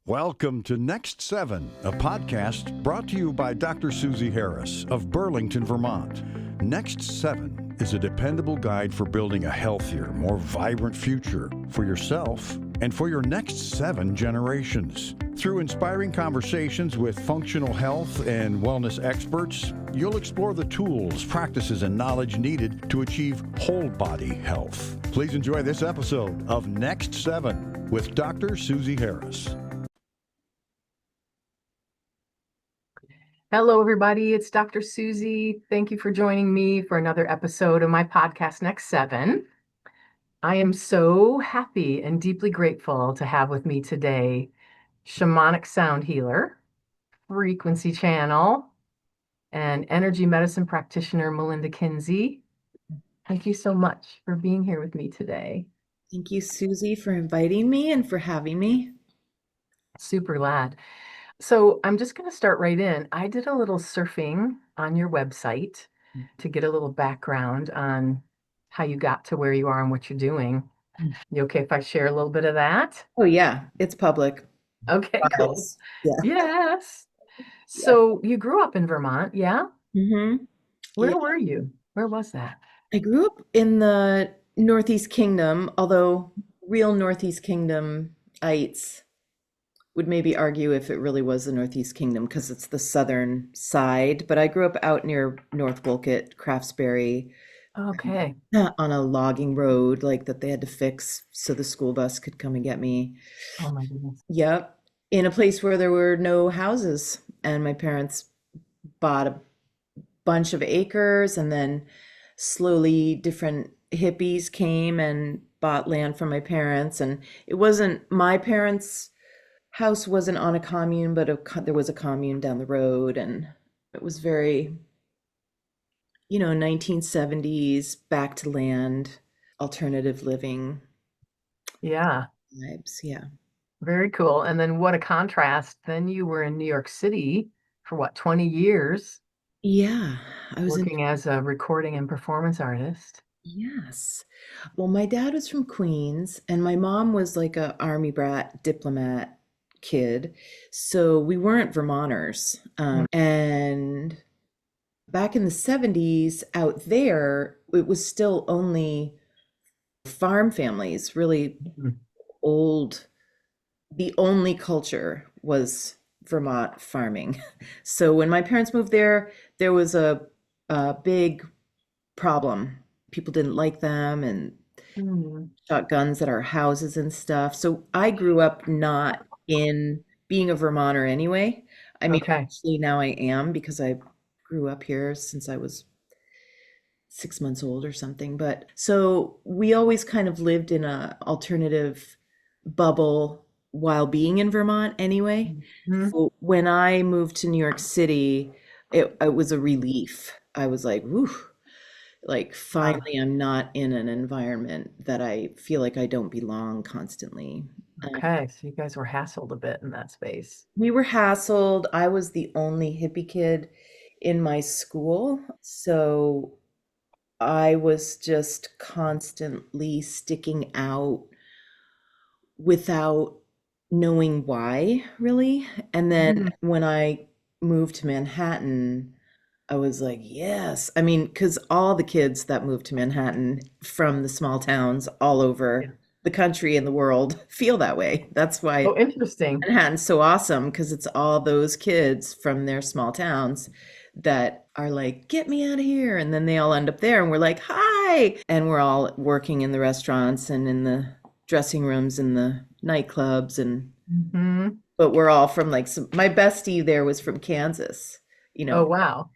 Welcome to Next7, a podcast brought to you by Dr. Suzy Harris of Burlington, Vermont. Next7 is a dependable guide for building a healthier, more vibrant future for yourself and for your next 7 generations. Through inspiring conversations with functional health and wellness experts, you'll explore the tools, practices, and knowledge needed to achieve whole body health. Please enjoy this episode of Next7 with Dr. Suzy Harris. Hello, everybody. It's Dr. Suzy. Thank you for joining me for another episode of my podcast, Next7. I am so happy and deeply grateful to have with me today shamanic sound healer, frequency channel, and energy medicine practitioner, Melinda Kinzie. Thank you so much for being here with me today. Thank you, Suzy, for inviting me and for having me. Super glad. So I'm just going to start right in. I did a little surfing on your website to get a little background on how you got to where you are and what you're doing. You okay if I share a little bit of that? Oh, yeah, it's public. Okay, cool. Yeah. Yes. So you grew up in Vermont, yeah? Mm-hmm. Where were you? Where was that? I grew up in the Northeast Kingdom, although real Northeast Kingdomites would maybe argue if it really was the Northeast Kingdom because it's the southern side. But I grew up out near North Wolcott, Craftsbury. Okay. On a logging road like that they had to fix so the school bus could come and get me. Oh my goodness. Yep. In a place where there were no houses, and my parents bought a bunch of acres, and then slowly different hippies came and bought land from my parents. And it wasn't my parents' house wasn't on a commune, but there was a commune down the road, and it was very, 1970s back to land, alternative living. Yeah. Vibes. Yeah. Very cool. And then what a contrast. Then you were in New York City for what, 20 years? Yeah. I was working as a recording and performance artist. Yes. Well, my dad was from Queens, and my mom was like a army brat diplomat kid. So we weren't Vermonters. And back in the 70s out there, it was still only farm families, really old. The only culture was Vermont farming. So when my parents moved there, there was a big problem. People didn't like them and shot guns at our houses and stuff. So I grew up not in being a Vermonter anyway. I mean, actually now I am because I grew up here since I was 6 months old or something. But so we always kind of lived in an alternative bubble while being in Vermont anyway. So when I moved to New York City, it was a relief. I was like, whew, like finally I'm not in an environment that I feel like I don't belong constantly. Okay, so you guys were hassled a bit in that space. We were hassled. I was the only hippie kid in my school. So I was just constantly sticking out without knowing why, really. And then when I moved to Manhattan, I was like, yes. I mean, because all the kids that moved to Manhattan from the small towns all over the country and the world feel that way. That's why interesting. Manhattan's so awesome, because it's all those kids from their small towns that are like, get me out of here. And then they all end up there and we're like, hi. And we're all working in the restaurants and in the dressing rooms and the nightclubs. And but we're all from like my bestie there was from Kansas, Oh, wow.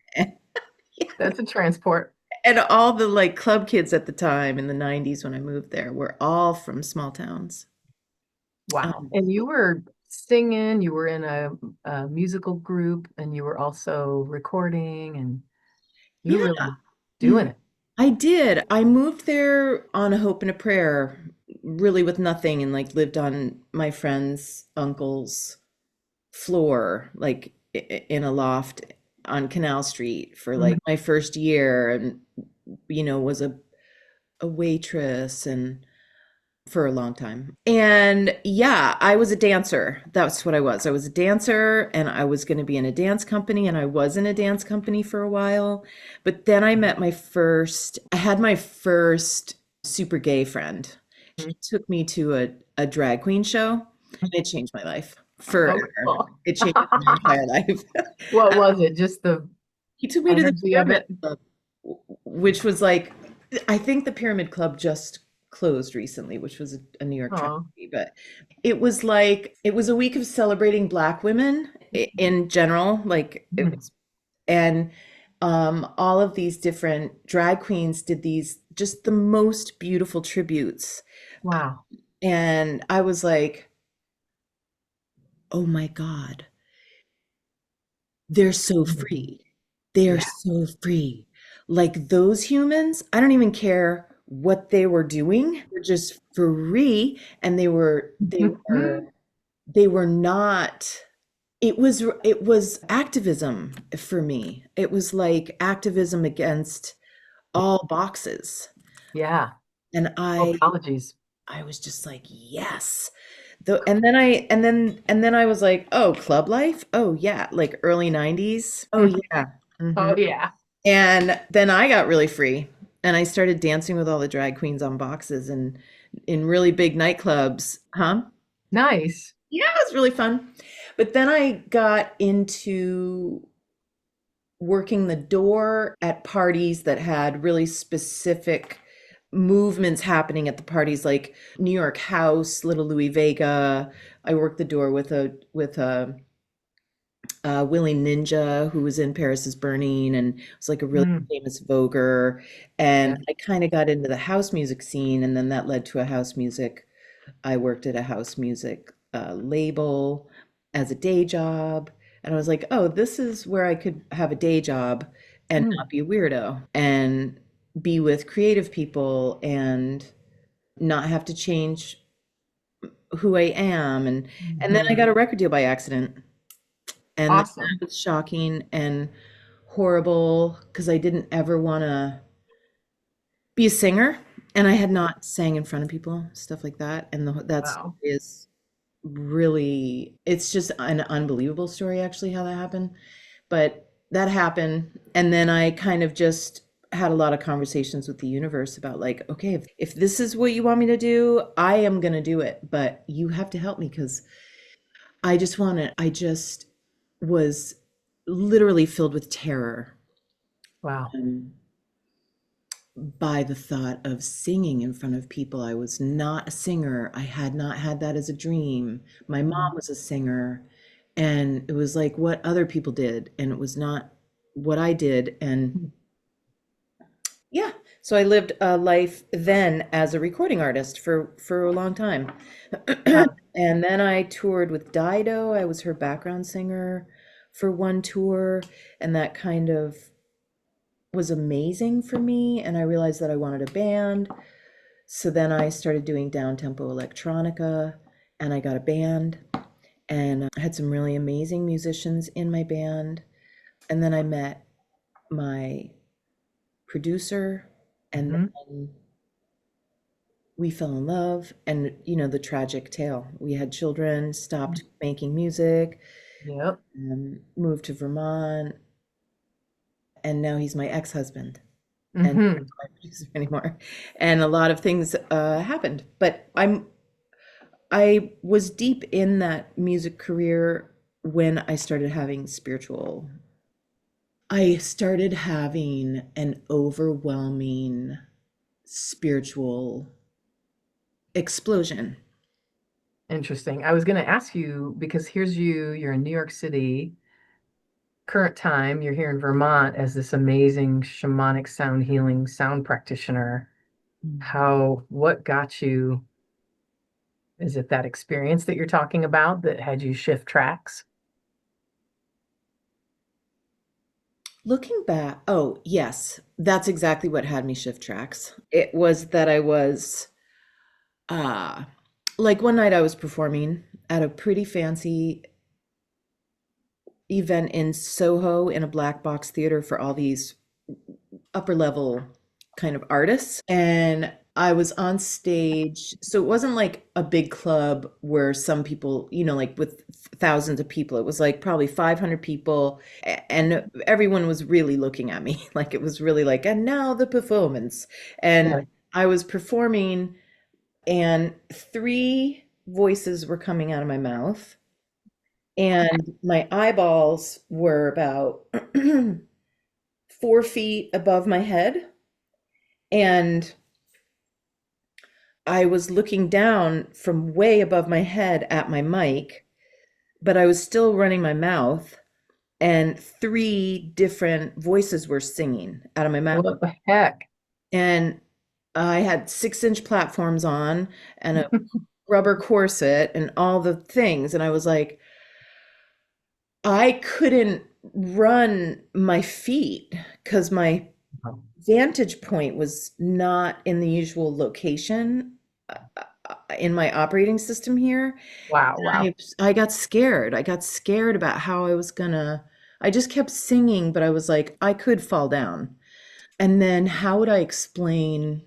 That's a transport. And all the like club kids at the time in the 90s when I moved there were all from small towns. Wow. And you were singing, you were in a musical group, and you were also recording, and you were really doing it. I did. I moved there on a hope and a prayer, really with nothing, and like lived on my friend's uncle's floor, like in a loft on Canal Street for like my first year, and was a waitress and for a long time. And yeah, I was a dancer. That's what I was. I was a dancer and I was going to be in a dance company, and I was in a dance company for a while. But then I had my first super gay friend. He took me to a drag queen show, and it changed my life Oh, forever. cool. It changed my entire life. What was it? Just the He took me to the energy of Pyramid it? Club, which was like, I think the Pyramid Club just closed recently, which was a New York Oh, tragedy. But it was like, it was a week of celebrating Black women in general. Like it mhm. was, and all of these different drag queens did these just the most beautiful tributes. Wow. And I was like, oh my God, they're so Mhm. free. They are Yeah. so free. Like those humans, I don't even care what they were doing. They're just free, and they were not, it was activism for me. It was like activism against all boxes. Yeah. And Oh, I apologies. I was just like, yes. And then I was like, oh, club life? Oh yeah, like early 90s. Oh yeah. Oh, hmm yeah. And then I got really free, and I started dancing with all the drag queens on boxes and in really big nightclubs. Huh? Nice. Yeah, it was really fun. But then I got into working the door at parties that had really specific movements happening at the parties, like New York House, Little Louis Vega. I worked the door with a Willie Ninja, who was in Paris is Burning, and was like a really Mm, famous voguer. yeah. And I kind of got into the house music scene, and then that led to a house music. I worked at a house music label as a day job. And I was like, oh, this is where I could have a day job and Mm, not be a weirdo and be with creative people and not have to change who I am. And then I mhm. got a record deal by accident. And that Awesome. was shocking and horrible because I didn't ever want to be a singer. And I had not sang in front of people, stuff like that. And that's Wow. is really, it's just an unbelievable story, actually, how that happened. But that happened. And then I kind of just had a lot of conversations with the universe about, like, okay, if this is what you want me to do, I am going to do it. But you have to help me because I just was literally filled with terror Wow. um, by the thought of singing in front of people. I was not a singer. I had not had that as a dream. My mom Mm, was a singer, and it was like what other people did, and it was not what I did. And mm, yeah, so I lived a life then as a recording artist for a long time. wow. And then I toured with Dido. I was her background singer for one tour, and that kind of was amazing for me. And I realized that I wanted a band. So then I started doing down-tempo electronica, and I got a band, and I had some really amazing musicians in my band. And then I met my producer, and Mhm. then we fell in love. And the tragic tale. We had children, stopped making music, Yep. moved to Vermont, and now he's my ex-husband. And not Hmm. my producer anymore. And a lot of things happened. But I was deep in that music career when I started having an overwhelming spiritual explosion. Interesting. I was going to ask you because here's you're in New York City, current time, you're here in Vermont as this amazing shamanic sound healing sound practitioner. What got you? Is it that experience that you're talking about that had you shift tracks? Looking back, oh, yes, that's exactly what had me shift tracks. It was that I was uh like one night I was performing at a pretty fancy event in Soho in a black box theater for all these upper level kind of artists. And I was on stage. So it wasn't like a big club where some people, like with thousands of people. It was like probably 500 people, and everyone was really looking at me. Like it was really like, and now the performance. And Yeah. I was performing, and three voices were coming out of my mouth, and my eyeballs were about 4 feet above my head. And I was looking down from way above my head at my mic, but I was still running my mouth, and three different voices were singing out of my mouth. What the heck? And I had 6-inch platforms on and a rubber corset and all the things. And I was like, I couldn't run my feet because my vantage point was not in the usual location in my operating system here. Wow, wow. I got scared. I got scared about how I was gonna, I just kept singing, but I was like, I could fall down. And then how would I explain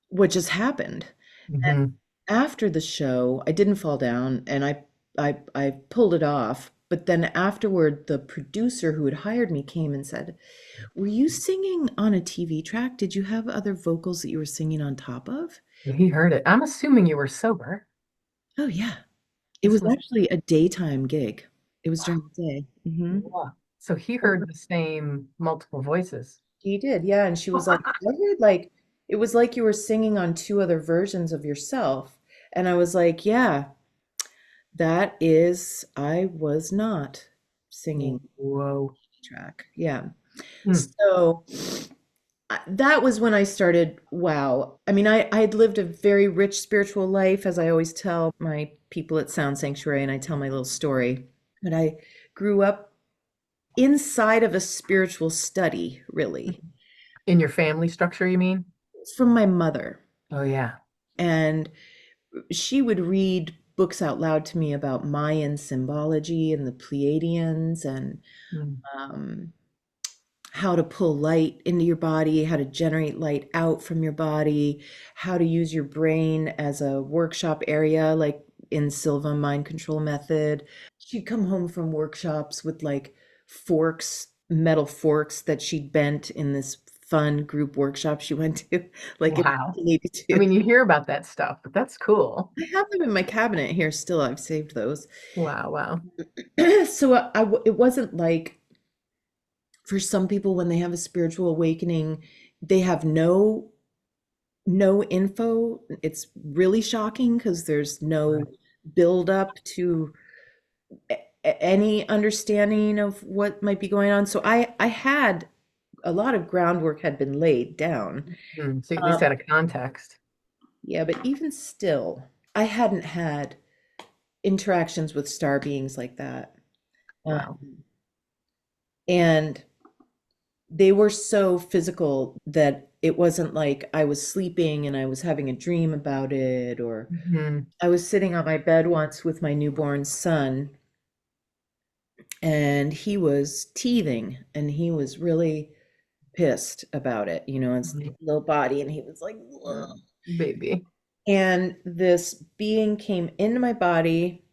what just happened? Hmm. After the show, I didn't fall down, and I pulled it off. But then afterward, the producer who had hired me came and said, "Were you singing on a TV track? Did you have other vocals that you were singing on top of?" He heard it. I'm assuming you were sober. Oh yeah. It This was was, actually a daytime gig. It was during the day. wow. So he heard the same multiple voices. She did, yeah. And she was like, I heard like it was like you were singing on two other versions of yourself. And I was like, yeah, I was not singing Whoa. track. Yeah. Hmm. So that was when I started, wow. I mean, I'd lived a very rich spiritual life, as I always tell my people at Sound Sanctuary, and I tell my little story. But I grew up inside of a spiritual study, really, In your family structure, you mean? from my mother. Oh, yeah. And she would read books out loud to me about Mayan symbology and the Pleiadians, and Hmm. um, how to pull light into your body, how to generate light out from your body, how to use your brain as a workshop area, like in Silva mind control method. She'd come home from workshops with like forks, metal forks that she'd bent in this fun group workshop she went to, like in Wow. I 1982. mean, you hear about that stuff, but that's cool. I have them in my cabinet here still. I've saved those. Wow, wow. So it wasn't like for some people when they have a spiritual awakening, they have no info. It's really shocking because there's no Right. build up to any understanding of what might be going on. So I had a lot of groundwork had been laid down. Hmm. So you at Uh, least had a context. yeah, but even still, I hadn't had interactions with star beings like that. Wow. And they were so physical that it wasn't like I was sleeping and I was having a dream about it, or Hmm. I was sitting on my bed once with my newborn son, and he was teething and he was really pissed about it, his little body, and he was like, "Ugh." Baby. And this being came into my body,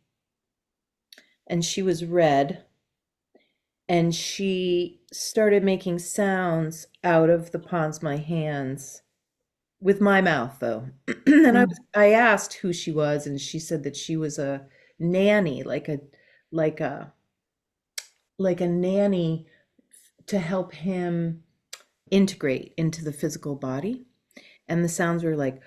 and she was red, and she started making sounds out of the palms of my hands with my mouth though. And Mm. I asked who she was, and she said that she was a nanny, like a like a nanny to help him integrate into the physical body. And the sounds were like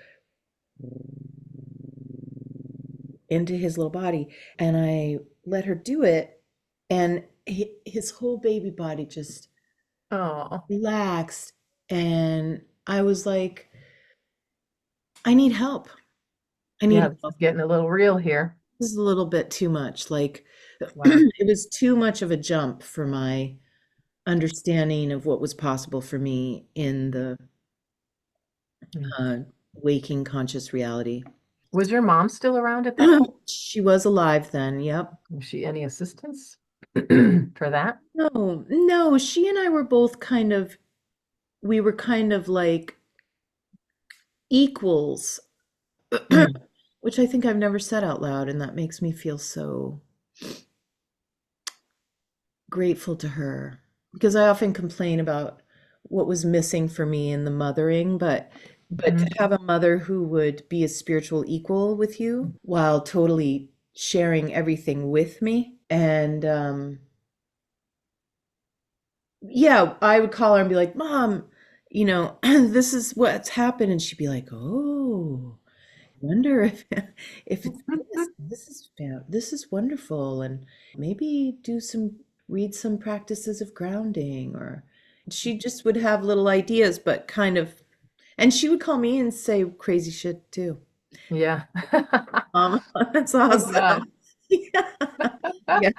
into his little body, and I let her do it, and his whole baby body just Oh, relaxed, and I was like, I need help. I yeah, need this help. is getting a little real here. This is a little bit too much. Like, Wow. it was too much of a jump for my understanding of what was possible for me in the Mm. uh, waking conscious reality. Was your mom still around at that point? She was alive then. Yep. Was she any assistance for that? No, no, she and I were both we were kind of like equals, Mm. which I think I've never said out loud, and that makes me feel so grateful to her, because I often complain about what was missing for me in the mothering, but to Mhm. have a mother who would be a spiritual equal with you while totally sharing everything with me. And yeah, I would call her and be like, Mom, this is what's happened. And she'd be like, oh, I wonder if if it's this. This is wonderful. And maybe read some practices of grounding, or she just would have little ideas, but kind of, and she would call me and say crazy shit too. Yeah. That's Yeah. awesome. Yeah. Yeah.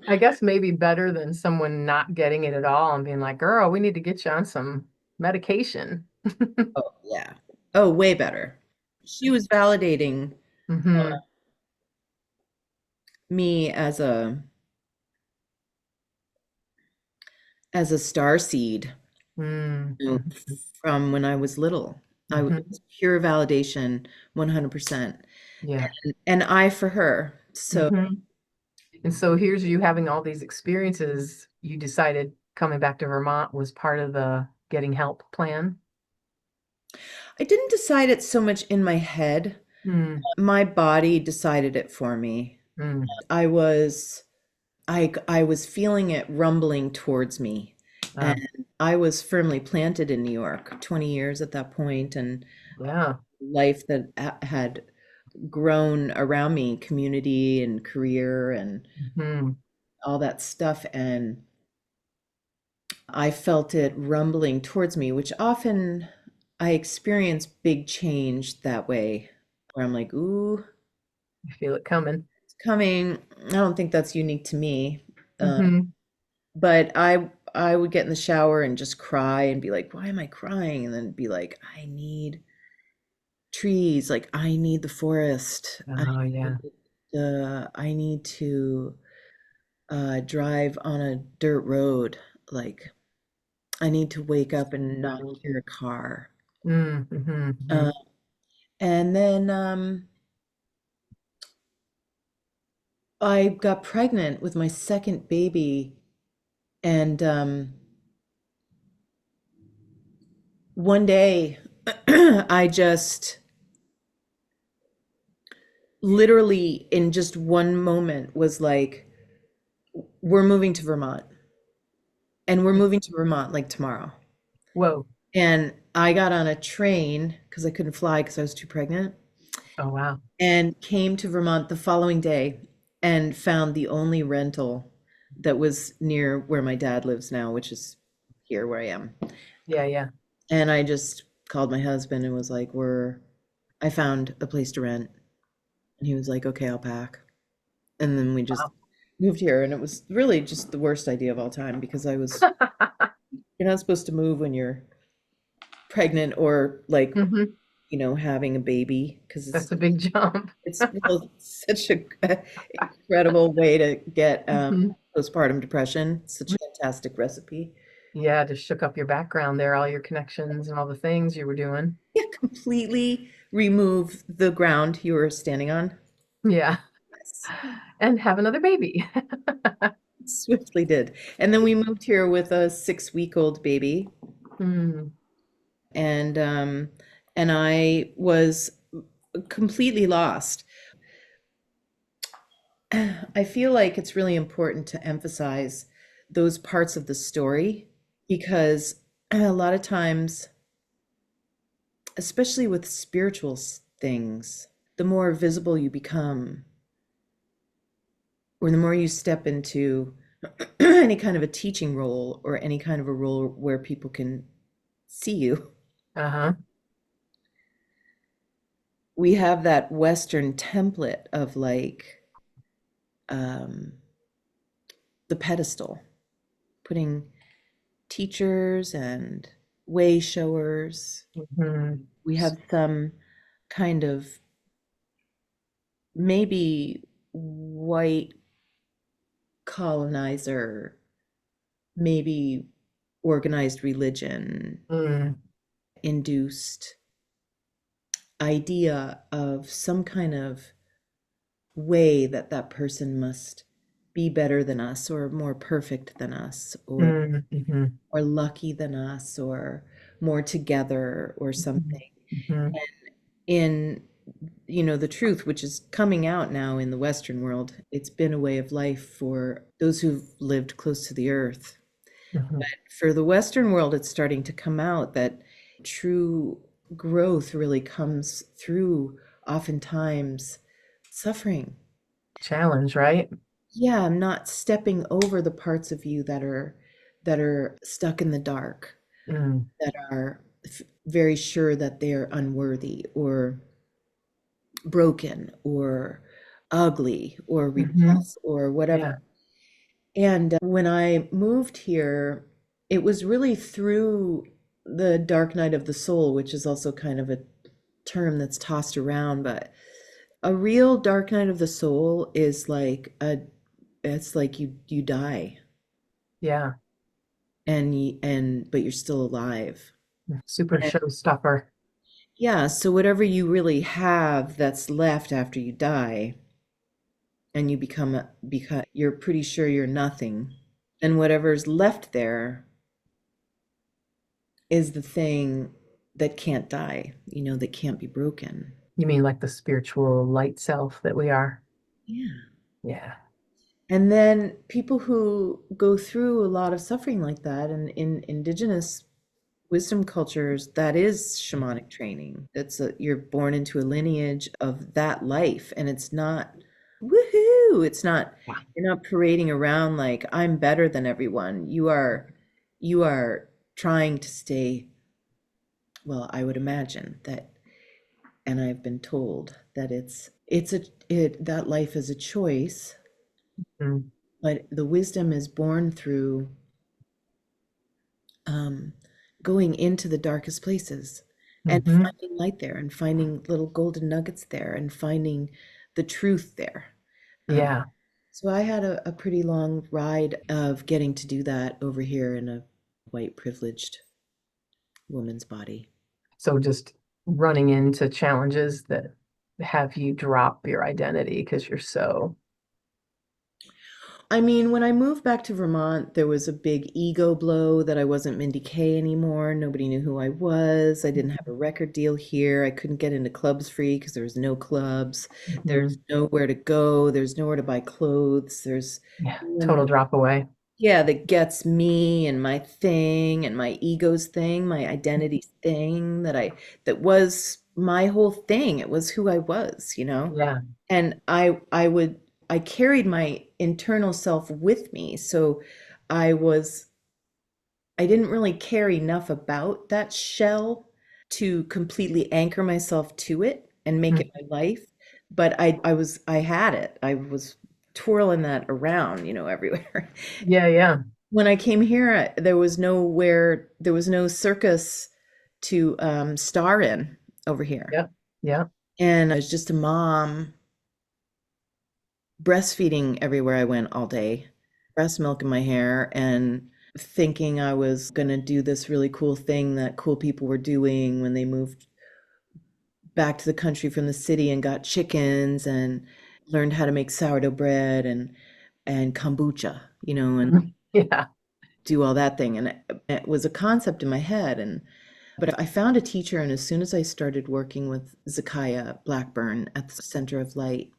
I guess maybe better than someone not getting it at all and being like, girl, we need to get you on some medication. Oh, yeah. Oh, way better. She was validating Hmm. me as a star seed, Mm. you know, Mhm. from when I was little. It Mhm. was pure validation, 100%. Yeah. And I for her. So Hmm. And so here's you having all these experiences. You decided coming back to Vermont was part of the getting help plan. I didn't decide it so much in my head. Mm. My body decided it for me. Mm. I was I was feeling it rumbling towards me. And Uh, I was firmly planted in New York, 20 years at that point, and yeah. life that had grown around me, community and career and Hmm. all that stuff. And I felt it rumbling towards me, which often I experience big change that way, where I'm like, ooh, I feel it coming. it's coming. I don't think that's unique to me. Uh, Hmm. but I would get in the shower and just cry and be like, why am I crying? And then be like, I need trees, like I need the forest. Oh, yeah. I need to drive on a dirt road. Like I need to wake up and not hear a car. Mm-hmm. Uh, and then I got pregnant with my second baby, and one day I just literally in just one moment was like, we're moving to Vermont, and we're moving to Vermont like tomorrow. Whoa. And I got on a train because I couldn't fly because I was too pregnant, Oh, wow. and came to Vermont the following day and found the only rental that was near where my dad lives now, which is here where I am. Yeah, yeah. And I just called my husband and was like, I found a place to rent. And he was like, okay, I'll pack. And then we just Wow. moved here. And it was really just the worst idea of all time because you're not supposed to move when you're pregnant or like, Hmm. having a baby because That's a big jump. well, it's such a incredible way to get Hmm. postpartum depression. Such a fantastic recipe. Yeah, just shook up your background there, all your connections and all the things you were doing. Yeah, completely remove the ground you were standing on. Yeah. Yes, And have another baby. swiftly did. And then we moved here with a 6-week-old baby, Hmm. and and I was completely lost. I feel like it's really important to emphasize those parts of the story because a lot of times, especially with spiritual things, the more visible you become, or the more you step into any kind of a teaching role or any kind of a role where people can see you, Uh-huh. we have that Western template of like um, the pedestal, putting teachers and way showers. Hmm. We have some kind of maybe white colonizer, maybe organized religion Mm. induced idea of some kind of way that that person must be better than us or more perfect than us Mm-hmm. or lucky than us or more together or something. Mm-hmm. In the truth, which is coming out now in the Western world, it's been a way of life for those who've lived close to the earth. Mm-hmm. For the Western world, it's starting to come out that true growth really comes through oftentimes suffering. Challenge, right? Yeah, I'm not stepping over the parts of you that are stuck in the dark, Mm. that are very sure that they're unworthy or broken or ugly or Mm-hmm. repulsive or whatever. Yeah. And when I moved here, it was really through the dark night of the soul, which is also kind of a term that's tossed around, but a real dark night of the soul is like it's like you die Yeah. but you're still alive. Super And showstopper. yeah, so whatever you really have that's left after you die and you because you're pretty sure you're nothing, and whatever's left there is the thing that can't die, that can't be broken. You mean like the spiritual light self that we are? Yeah. Yeah. And then people who go through a lot of suffering like that, and in indigenous wisdom cultures, that is shamanic training. You're born into a lineage of that life, and it's not woohoo. It's not, Yeah. you're not parading around like I'm better than everyone. You are trying to stay, well, I would imagine that, and I've been told that that life is a choice, Mm. but the wisdom is born through um, going into the darkest places and Mm-hmm. finding light there and finding little golden nuggets there and finding the truth there. Um, Yeah. so I had a pretty long ride of getting to do that over here in a white privileged woman's body. So just running into challenges that have you drop your identity because you're so, I mean, when I moved back to Vermont, there was a big ego blow that I wasn't Mindy Kaye anymore. Nobody knew who I was. I didn't have a record deal here. I couldn't get into clubs free because there was no clubs. Mhm. There's nowhere to go. There's nowhere to buy clothes. There's Yeah, no one, total drop away. yeah, that gets me and my thing and my ego's thing, my identity thing that was my whole thing. It was who I was. Yeah. And I carried my internal self with me. So I was I didn't really care enough about that shell to completely anchor myself to it and make it Mm. my life. But I had it. I was twirling that around, everywhere. Yeah, yeah. When I came here, there was no circus to star in over here. Yeah. Yeah. And I was just a mom breastfeeding everywhere I went all day, breast milk in my hair, and thinking I was going to do this really cool thing that cool people were doing when they moved back to the country from the city and got chickens and learned how to make sourdough bread and kombucha, and Yeah. do all that thing. And it was a concept in my head. But I found a teacher, and as soon as I started working with Zacciah Blackburn at the Center of Light,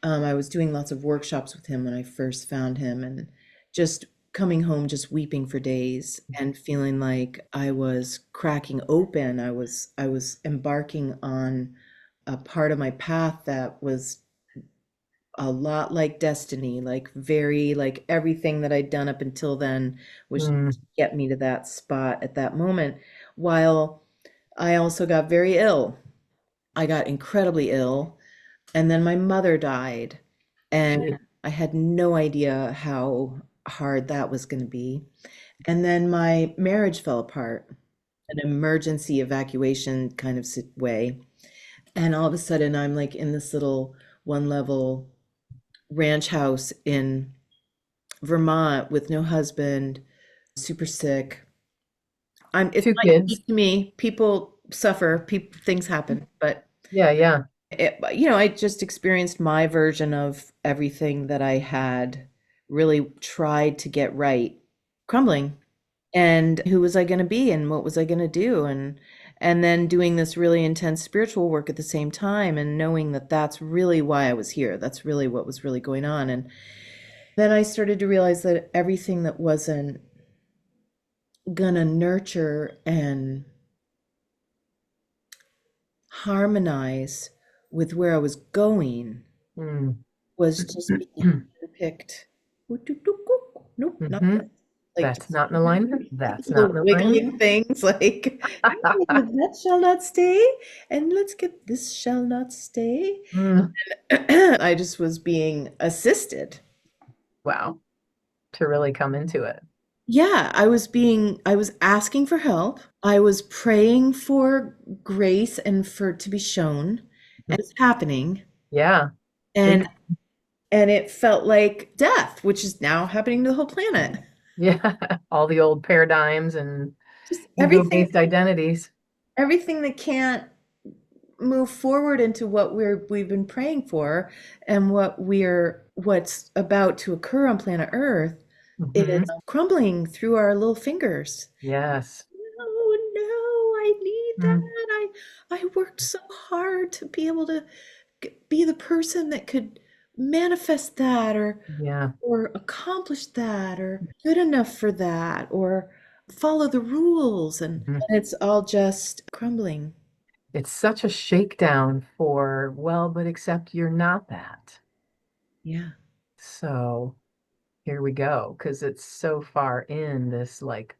I was doing lots of workshops with him when I first found him, and just coming home just weeping for days and feeling like I was cracking open. I was embarking on a part of my path that was a lot like destiny, like very like everything that I'd done up until then was to Mm. get me to that spot at that moment. While I also got very ill. I got incredibly ill, and then my mother died, and Gee. I had no idea how hard that was going to be. And then my marriage fell apart, an emergency evacuation kind of way. And all of a sudden, I'm like in this little one level ranch house in Vermont with no husband, super sick. It's Two not kids. unique to me. People suffer, things happen, but Yeah, yeah. I just experienced my version of everything that I had really tried to get right crumbling. And who was I going to be and what was I going to do? And then doing this really intense spiritual work at the same time and knowing that that's really why I was here. That's really what was really going on. And then I started to realize that everything that wasn't gonna nurture and harmonize with where I was going Mm. was just being picked. Nope, not Hmm. that. Like That's not in alignment. That's not little in wiggling alignment. things like that shall not stay, and let's get this shall not stay. Mm. I just was being assisted. Wow. To really come into it. Yeah, I was asking for help. I was praying for grace and for to be shown, and it's happening. Yeah. Big. And and it felt like death, which is now happening to the whole planet. Yeah. All the old paradigms and Just ego-based identities. everything that can't move forward into what we've been praying for and what's about to occur on planet Earth is Hmm. crumbling through our little fingers. Yes. No, I need that. Mm. I worked so hard to be able to be the person that could manifest that Yeah. or accomplish that or good enough for that or follow the rules Mhm. and it's all just crumbling. It's such a shakedown for, well, but except you're not that. Yeah. So here we go, because it's so far in this like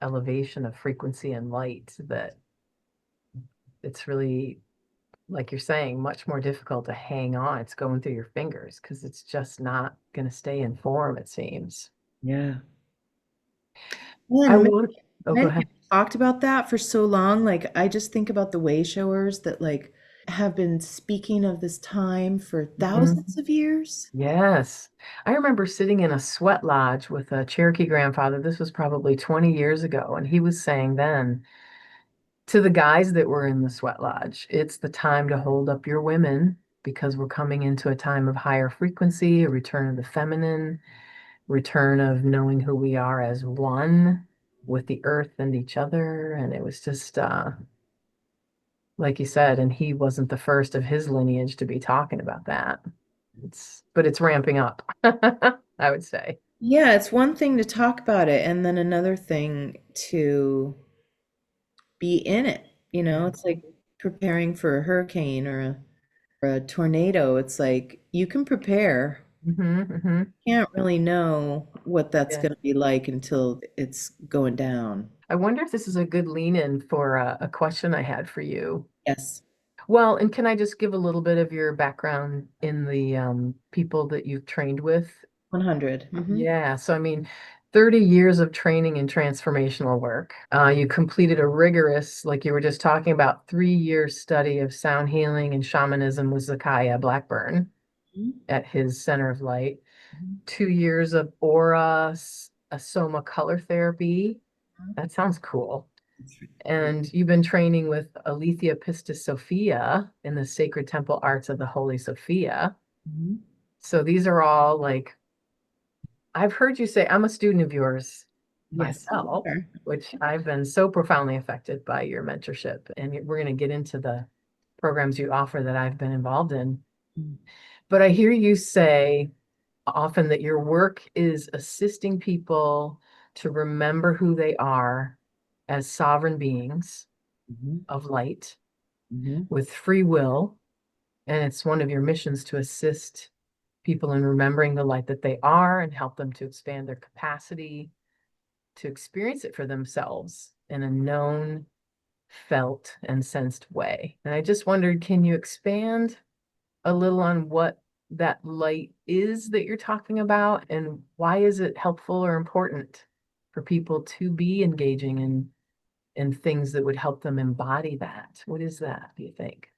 elevation of frequency and light that it's really, like you're saying, much more difficult to hang on. It's going through your fingers because it's just not going to stay in form, it seems. Yeah. I And would, oh, go men ahead. have talked about that for so long. Like I just think about the way showers that like have been speaking of this time for Mhm. thousands of years. Yes. I remember sitting in a sweat lodge with a Cherokee grandfather. This was probably 20 years ago. And he was saying then to the guys that were in the sweat lodge, it's the time to hold up your women because we're coming into a time of higher frequency, a return of the feminine, return of knowing who we are as one with the earth and each other. And it was just, like you said, and he wasn't the first of his lineage to be talking about that. But it's ramping up, I would say. Yeah, it's one thing to talk about it and then another thing to be in it. It's like preparing for a hurricane or a tornado. It's like you can prepare. Hmm. Hmm. Can't really know what that's Yeah. going to be like until it's going down. I wonder if this is a good lean in for a question I had for you. Yes, Well, and can I just give a little bit of your background in the people that you've trained with? 100. Yeah, so I mean, 30 years of training in transformational work. You completed a rigorous, like you were just talking about, 3 year study of sound healing and shamanism with Zacciah Blackburn at his Center of Light. 2 years of a soma color therapy. That sounds cool. And you've been training with Aletheia Pistis Sophia in the Sacred Temple Arts of the Holy Sophia. Mhm. So these are all like, I've heard you say, I'm a student of yours Yes, you myself, are. which I've been so profoundly affected by your mentorship. And we're going to get into the programs you offer that I've been involved in. Mm. But I hear you say often that your work is assisting people to remember who they are as sovereign beings Mhm. of light Mhm. with free will. And it's one of your missions to assist people in remembering the light that they are and help them to expand their capacity to experience it for themselves in a known, felt, and sensed way. And I just wondered, can you expand a little on what that light is that you're talking about and why is it helpful or important for people to be engaging in things that would help them embody that? What is that, do you think?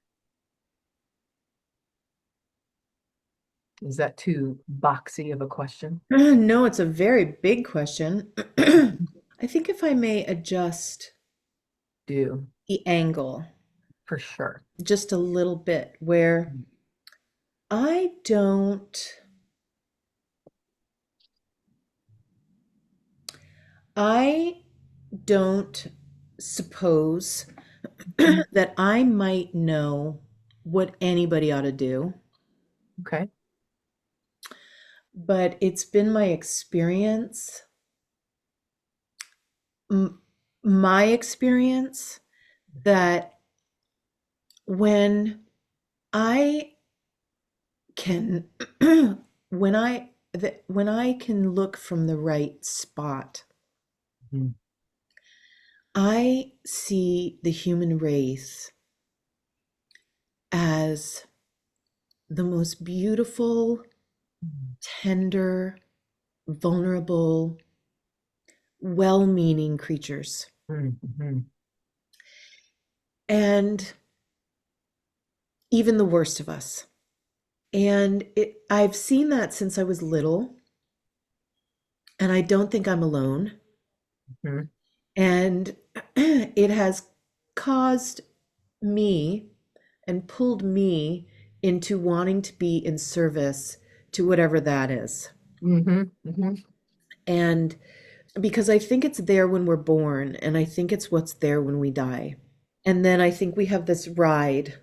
Is that too boxy of a question? No, it's a very big question. I think if I may adjust Do. the angle, For sure. just a little bit, where I I don't suppose that I might know what anybody ought to do, Okay. but it's been my experience, m- my experience, that when I can, when I can look from the right spot, Mhm. I see the human race as the most beautiful, tender, vulnerable, well-meaning creatures. Mhm. And even the worst of us. And I've seen that since I was little, and I don't think I'm alone. Mhm. And it has caused me and pulled me into wanting to be in service to whatever that is. Mhm. Mhm. And because I think it's there when we're born, and I think it's what's there when we die. And then I think we have this ride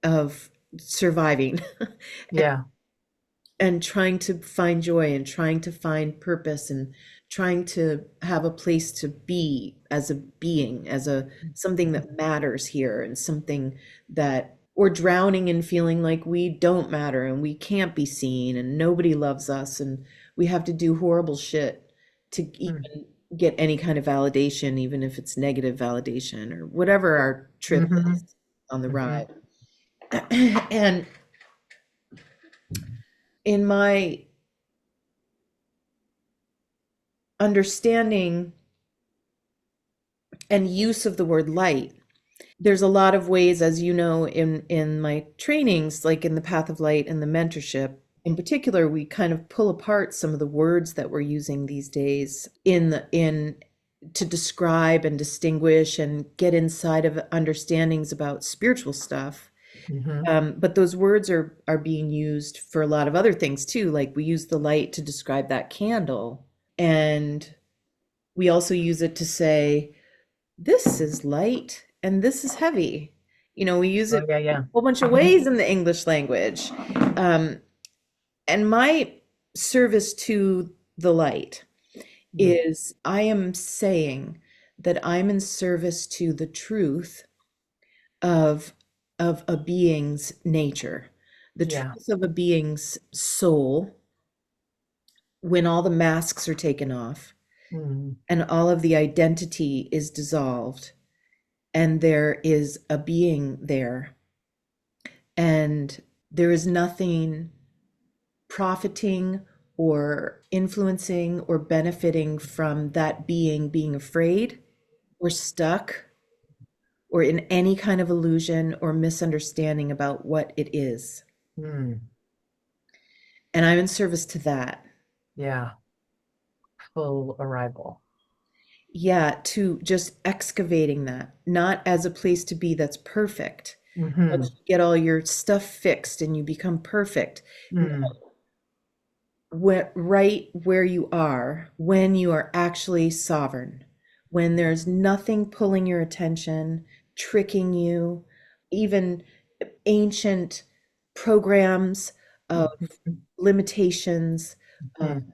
of surviving Yeah. and trying to find joy and trying to find purpose and trying to have a place to be as a being, as a something that matters here, and something that, or drowning in feeling like we don't matter and we can't be seen and nobody loves us and we have to do horrible shit to even get any kind of validation, even if it's negative validation or whatever our trip Mhm. is on the Mhm. ride. And in my understanding and use of the word light, there's a lot of ways, as you know, in my trainings, like in the path of light and the mentorship in particular, we kind of pull apart some of the words that we're using these days in to describe and distinguish and get inside of understandings about spiritual stuff. Mhm. But those words are being used for a lot of other things too. Like we use the light to describe that candle, and we also use it to say this is light and this is heavy. We use Oh it yeah, a yeah. whole bunch of ways in the English language. Um, and my service to the light Mm. is I am saying that I'm in service to the truth of a being's nature, the Yeah. truth of a being's soul, when all the masks are taken off Mhm. and all of the identity is dissolved and there is a being there, and there is nothing profiting or influencing or benefiting from that being afraid or stuck or in any kind of illusion or misunderstanding about what it is. Mm. And I'm in service to that. Yeah. Full arrival. Yeah, to just excavating that, not as a place to be that's perfect, but Mhm. you get all your stuff fixed and you become perfect. Mm. Right where you are, when you are actually sovereign, when there's nothing pulling your attention, tricking you, even ancient programs of Mhm. limitations, uh, Mhm.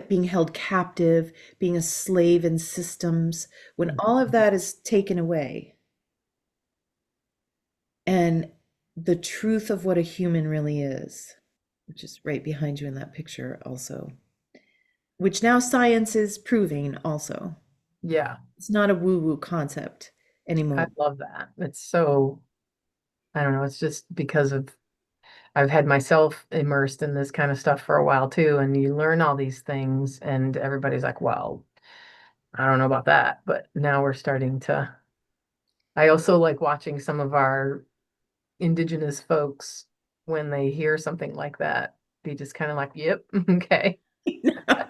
being held captive, being a slave in systems, when all of that is taken away, and the truth of what a human really is, which is right behind you in that picture also, which now science is proving also. Yeah. It's not a woo-woo concept I anymore. love that. It's so, I don't know, it's just because of I've had myself immersed in this kind of stuff for a while too, and you learn all these things, and everybody's like, well, I don't know about that, but now we're starting to. I also like watching some of our indigenous folks when they hear something like that, be just kind of like, yep, okay, No.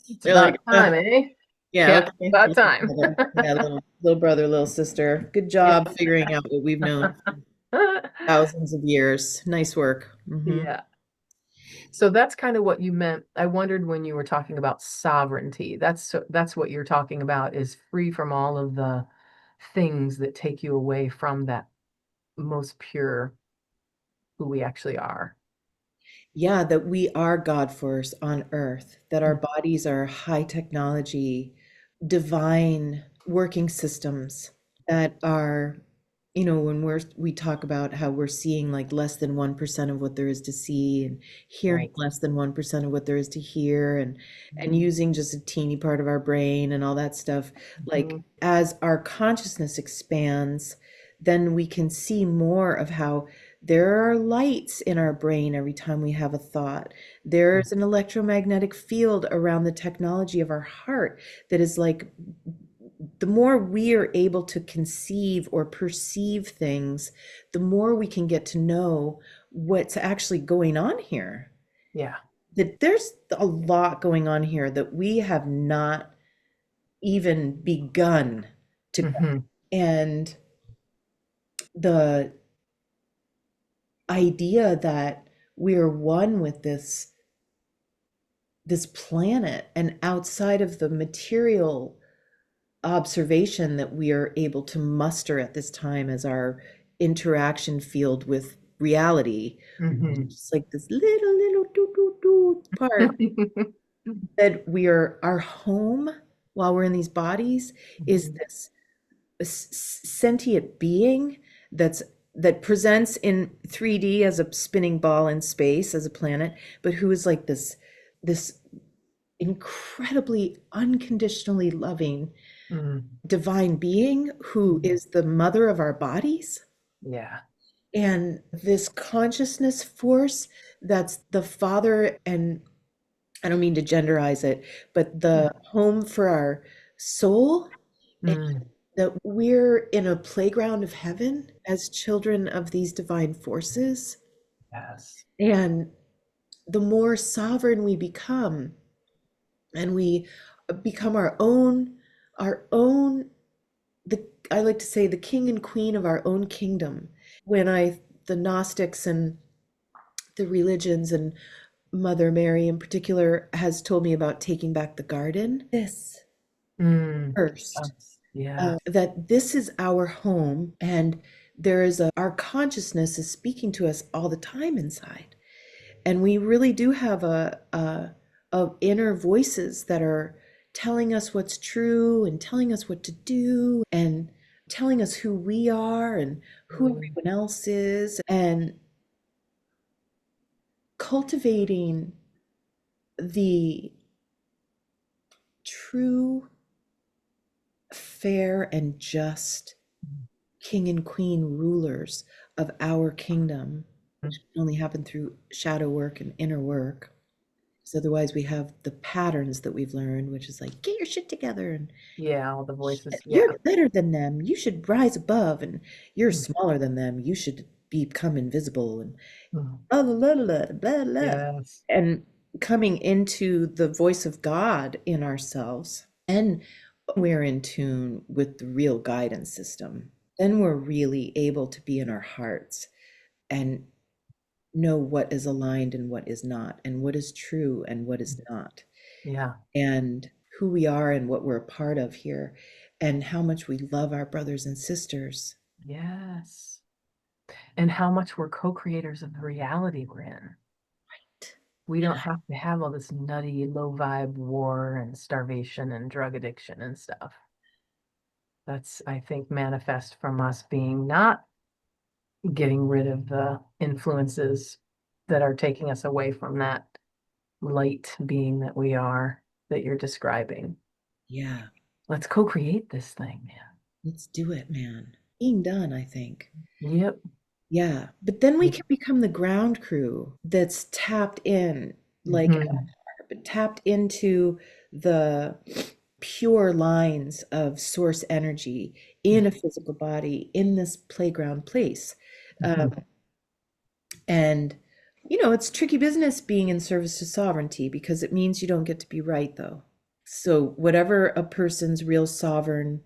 it's They're like, about time, eh? Yeah, Yeah, okay. about Little time. brother. Yeah, little brother, little sister. Good job figuring out what we've known for thousands of years. Nice work. Yeah. So that's kind of what you meant. I wondered when you were talking about sovereignty. That's what you're talking about, is free from all of the things that take you away from that most pure who we actually are. Yeah, that we are God force on earth, that our Mm. bodies are high technology, divine working systems that are, when we talk about how we're seeing like less than 1% of what there is to see and hearing Right. less than 1% of what there is to hear and using just a teeny part of our brain and all that stuff. Like Mhm. as our consciousness expands, then we can see more of how there are lights in our brain every time we have a thought. There's an electromagnetic field around the technology of our heart that is like, the more we are able to conceive or perceive things, the more we can get to know what's actually going on here. Yeah. That there's a lot going on here that we have not even begun to. Hmm. And the idea that we're one with this planet, and outside of the material observation that we are able to muster at this time as our interaction field with reality, Hmm. just like this little do part, that we are, our home while we're in these bodies is this sentient being that presents in 3D as a spinning ball in space, as a planet, but who is like this incredibly unconditionally loving Mm. divine being who is the mother of our bodies, Yeah. and this consciousness force that's the father, and I don't mean to genderize it, but the home for our soul, and Mm. that we're in a playground of heaven as children of these divine forces. Yes. And the more sovereign we become, and we become our own, the I like to say the king and queen of our own kingdom. When the Gnostics and the religions and Mother Mary in particular has told me about taking back the garden, this Mm. first, Yes. Yeah. that this is our home, and our consciousness is speaking to us all the time inside, and we really do have a inner voices that are telling us what's true and telling us what to do and telling us who we are and who Mm. everyone else is, and cultivating the true, fair, and just king and queen rulers of our kingdom, which can only happen through shadow work and inner work. So otherwise we have the patterns that we've learned, which is like, get your shit together, and Yeah. All the voices. you're Yeah. better than them, you should rise above, and you're Mm. smaller than them, you should become invisible, and Mm. blah blah blah blah blah. Yes. And coming into the voice of God in ourselves, and we're in tune with the real guidance system, then we're really able to be in our hearts and know what is aligned and what is not, and what is true and what is not, Yeah. and who we are and what we're a part of here, and how much we love our brothers and sisters. Yes. And how much we're co-creators of the reality we're in. We don't have to have all this nutty, low vibe war and starvation and drug addiction and stuff. That's, I think, manifest from us being not getting rid of the influences that are taking us away from that light being that we are, that you're describing. Yeah, Let's co-create this thing, man. let's do it, man. Being done, I think. Yep. Yeah, but then we can become the ground crew that's tapped in, like Mhm. but tapped into the pure lines of source energy in a physical body in this playground place. Mhm. And it's tricky business being in service to sovereignty, because it means you don't get to be right, though. So whatever a person's real sovereign,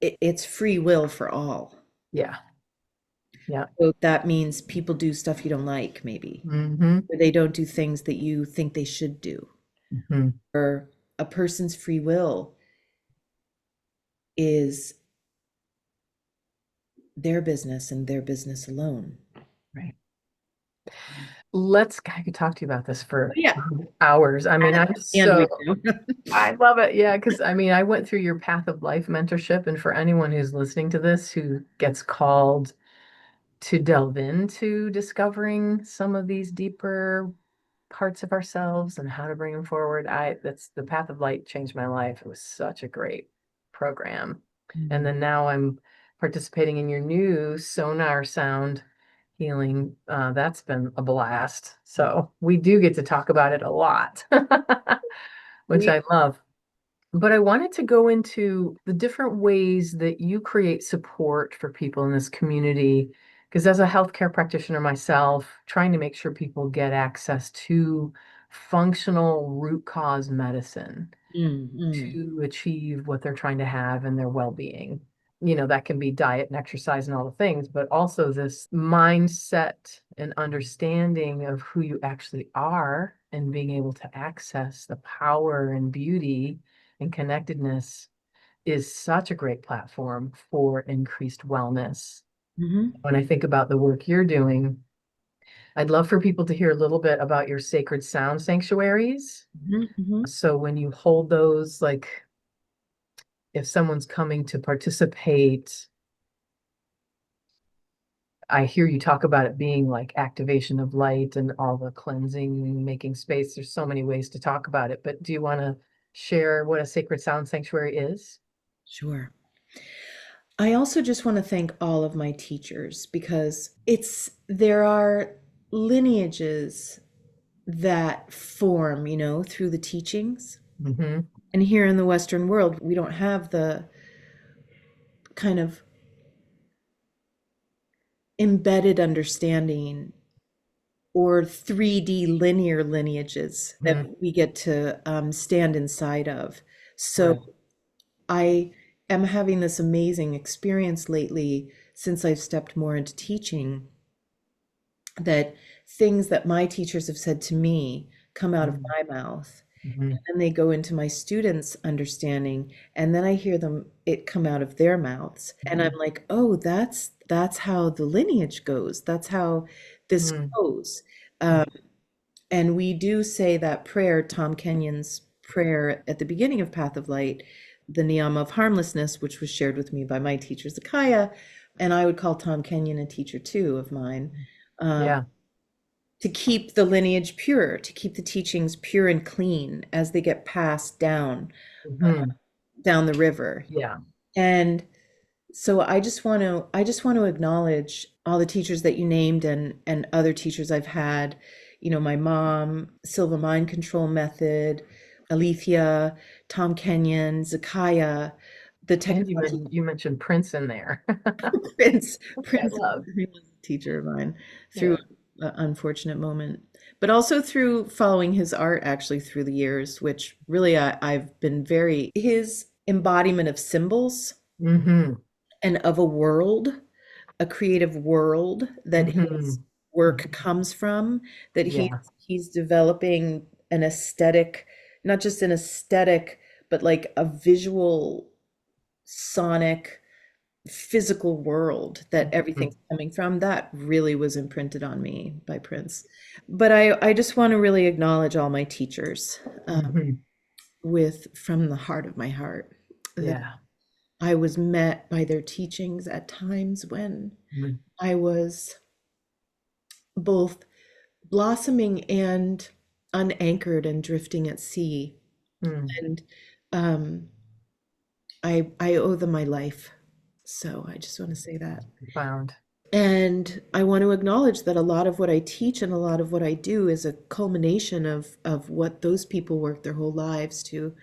it's free will for all. Yeah. Yeah. So that means people do stuff you don't like, maybe, Mm-hmm. or they don't do things that you think they should do. Mm-hmm. Or a person's free will is their business and their business alone. Right. I could talk to you about this for Yeah. hours. I mean, And we do. I love it. Yeah, because I mean, I went through your Path of Life mentorship, and for anyone who's listening to this who gets called to delve into discovering some of these deeper parts of ourselves and how to bring them forward, that's the Path of Light changed my life. It was such a great program. And then now I'm participating in your new sonar sound healing. That's been a blast. So we do get to talk about it a lot, which We, I love. But I wanted to go into the different ways that you create support for people in this community. Because as a healthcare practitioner myself, trying to make sure people get access to functional root cause medicine to achieve what they're trying to have in their well-being. That can be diet and exercise and all the things, but also this mindset and understanding of who you actually are and being able to access the power and beauty and connectedness is such a great platform for increased wellness. When I think about the work you're doing, I'd love for people to hear a little bit about your sacred sound sanctuaries. So when you hold those, like if someone's coming to participate, I hear you talk about it being like activation of light and all the cleansing, making space. There's so many ways to talk about it, but do you want to share what a sacred sound sanctuary is? Sure. I also just want to thank all of my teachers because there are lineages that form, through the teachings. Mm-hmm. And here in the Western world, we don't have the kind of embedded understanding or 3D linear lineages that Mm-hmm. we get to stand inside of. So Right. I am having this amazing experience lately since I've stepped more into teaching, that things that my teachers have said to me come out of my mouth, Mm-hmm. and they go into my students' understanding, and then I hear it come out of their mouths, and I'm like, oh, that's how the lineage goes. That's how this Mm-hmm. goes. And we do say that prayer, Tom Kenyon's prayer at the beginning of Path of Light, the Niyama of Harmlessness, which was shared with me by my teacher, Zacciah, and I would call Tom Kenyon a teacher too of mine, Yeah. to keep the lineage pure, to keep the teachings pure and clean as they get passed down Mm-hmm. the river. Yeah. And so I just want to acknowledge all the teachers that you named, and other teachers I've had, my mom, Silva Mind Control Method, Alethea, Tom Kenyon, Zacciah, the And technology you mentioned Prince in there. Prince. Which I Prince love. he was a teacher of mine through Yeah. an unfortunate moment, but also through following his art actually through the years, which really I've been his embodiment of symbols Mm-hmm. and of a creative world that Mm-hmm. his work comes from, that Yeah. he's developing an aesthetic, not just an aesthetic, but like a visual, sonic, physical world that everything's coming from. That really was imprinted on me by Prince. But I just want to really acknowledge all my teachers, Mm-hmm. from the heart of my heart. Yeah. I was met by their teachings at times when Mm-hmm. I was both blossoming and unanchored and drifting at sea. And um, I owe them my life. So I just want to say that. Found. And I want to acknowledge that a lot of what I teach and a lot of what I do is a culmination of what those people worked their whole lives to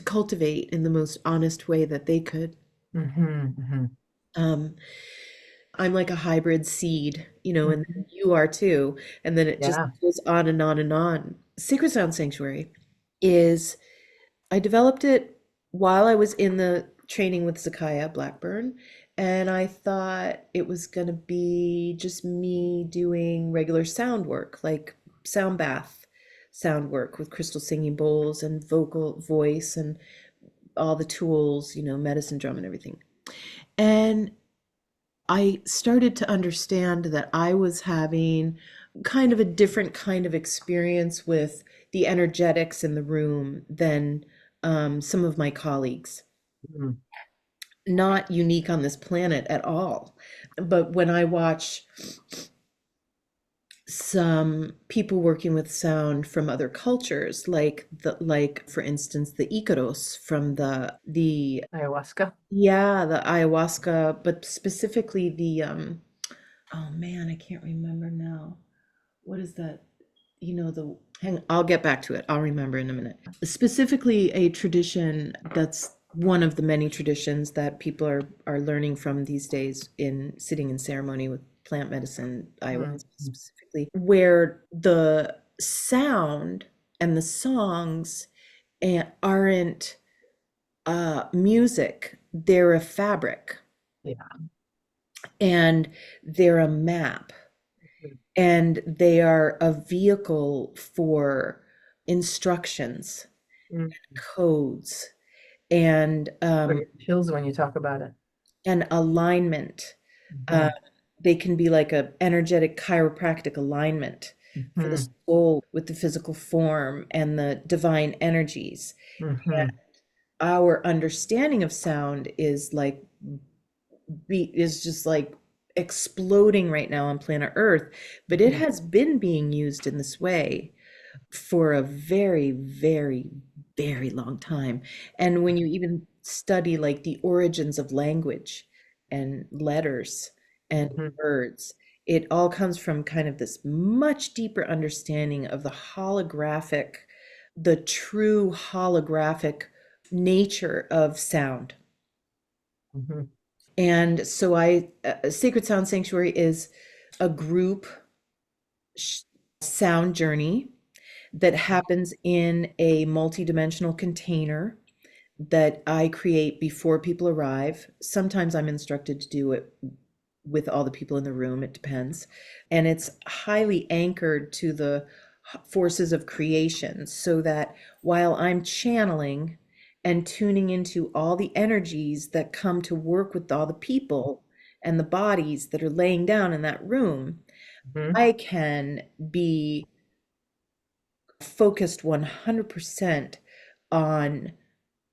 cultivate in the most honest way that they could. Mm-hmm. Mm-hmm. Um, I'm like a hybrid seed, and Mm-hmm. you are too. And then it just Yeah. goes on and on and on. Sacred Sound Sanctuary is I developed it while I was in the training with Zacciah Blackburn, and I thought it was going to be just me doing regular sound work, like sound bath sound work with crystal singing bowls and vocal voice and all the tools, medicine drum and everything. And I started to understand that I was having kind of a different kind of experience with the energetics in the room than some of my colleagues. Mm. Not unique on this planet at all. But when I watch some people working with sound from other cultures, like for instance the Icaros from the Ayahuasca. yeah, the ayahuasca, but specifically the oh man, I can't remember now. What is that? I'll get back to it. I'll remember in a minute. Specifically, a tradition that's one of the many traditions that people are learning from these days in sitting in ceremony with plant medicine, ayahuasca specifically, where the sound and the songs aren't music, they're a fabric Yeah. and they're a map and they are a vehicle for instructions, Mm. codes, and Bring it chills when you talk about it. and alignment. Mhm. They can be like a energetic chiropractic alignment for the Mhm. soul with the physical form and the divine energies. Mhm. Our understanding of sound is just like exploding right now on planet Earth, but it has been being used in this way for a very, very, very long time. And when you even study like the origins of language and letters and Mhm. words, it all comes from kind of this much deeper understanding of the true holographic nature of sound. Mhm. And so Sacred Sound Sanctuary is a group sound journey that happens in a multi-dimensional container that I create before people arrive. Sometimes I'm instructed to do it with all the people in the room, it depends. And it's highly anchored to the forces of creation so that while I'm channeling and tuning into all the energies that come to work with all the people and the bodies that are laying down in that room, Mhm. I can be focused 100% on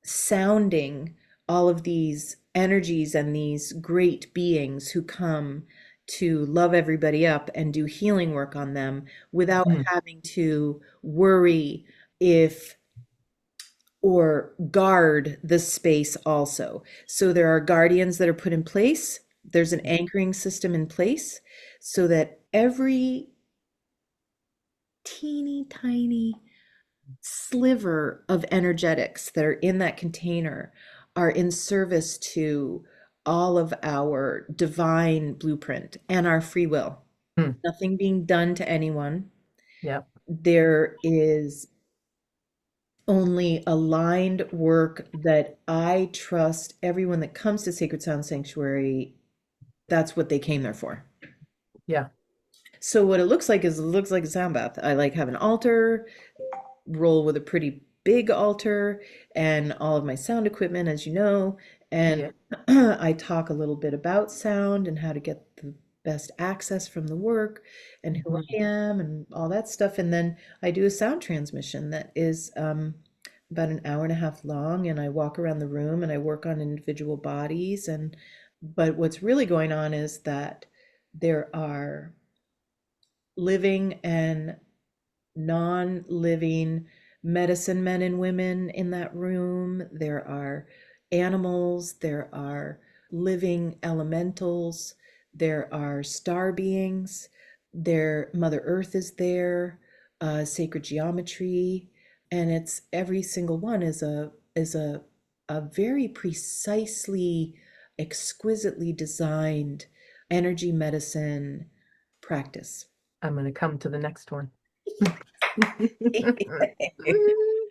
sounding all of these energies and these great beings who come to love everybody up and do healing work on them without Mhm. having to worry if or guard the space also. So there are guardians that are put in place. There's an anchoring system in place so that every teeny tiny sliver of energetics that are in that container are in service to all of our divine blueprint and our free will. Mm. Nothing being done to anyone. Yep. There is only aligned work that I trust everyone that comes to Sacred Sound Sanctuary, that's what they came there for. Yeah. So what it looks like is it looks like a sound bath. I like have an altar, roll with a pretty big altar and all of my sound equipment, as you know. And Yeah. I talk a little bit about sound and how to get the best access from the work and who Mhm. I am and all that stuff. And then I do a sound transmission that is about an hour and a half long. And I walk around the room and I work on individual bodies. But what's really going on is that there are living and non-living medicine men and women in that room. There are animals, there are living elementals, there are star beings, there Mother Earth is there, sacred geometry, and it's every single one is a very precisely, exquisitely designed energy medicine practice. I'm going to come to the next one.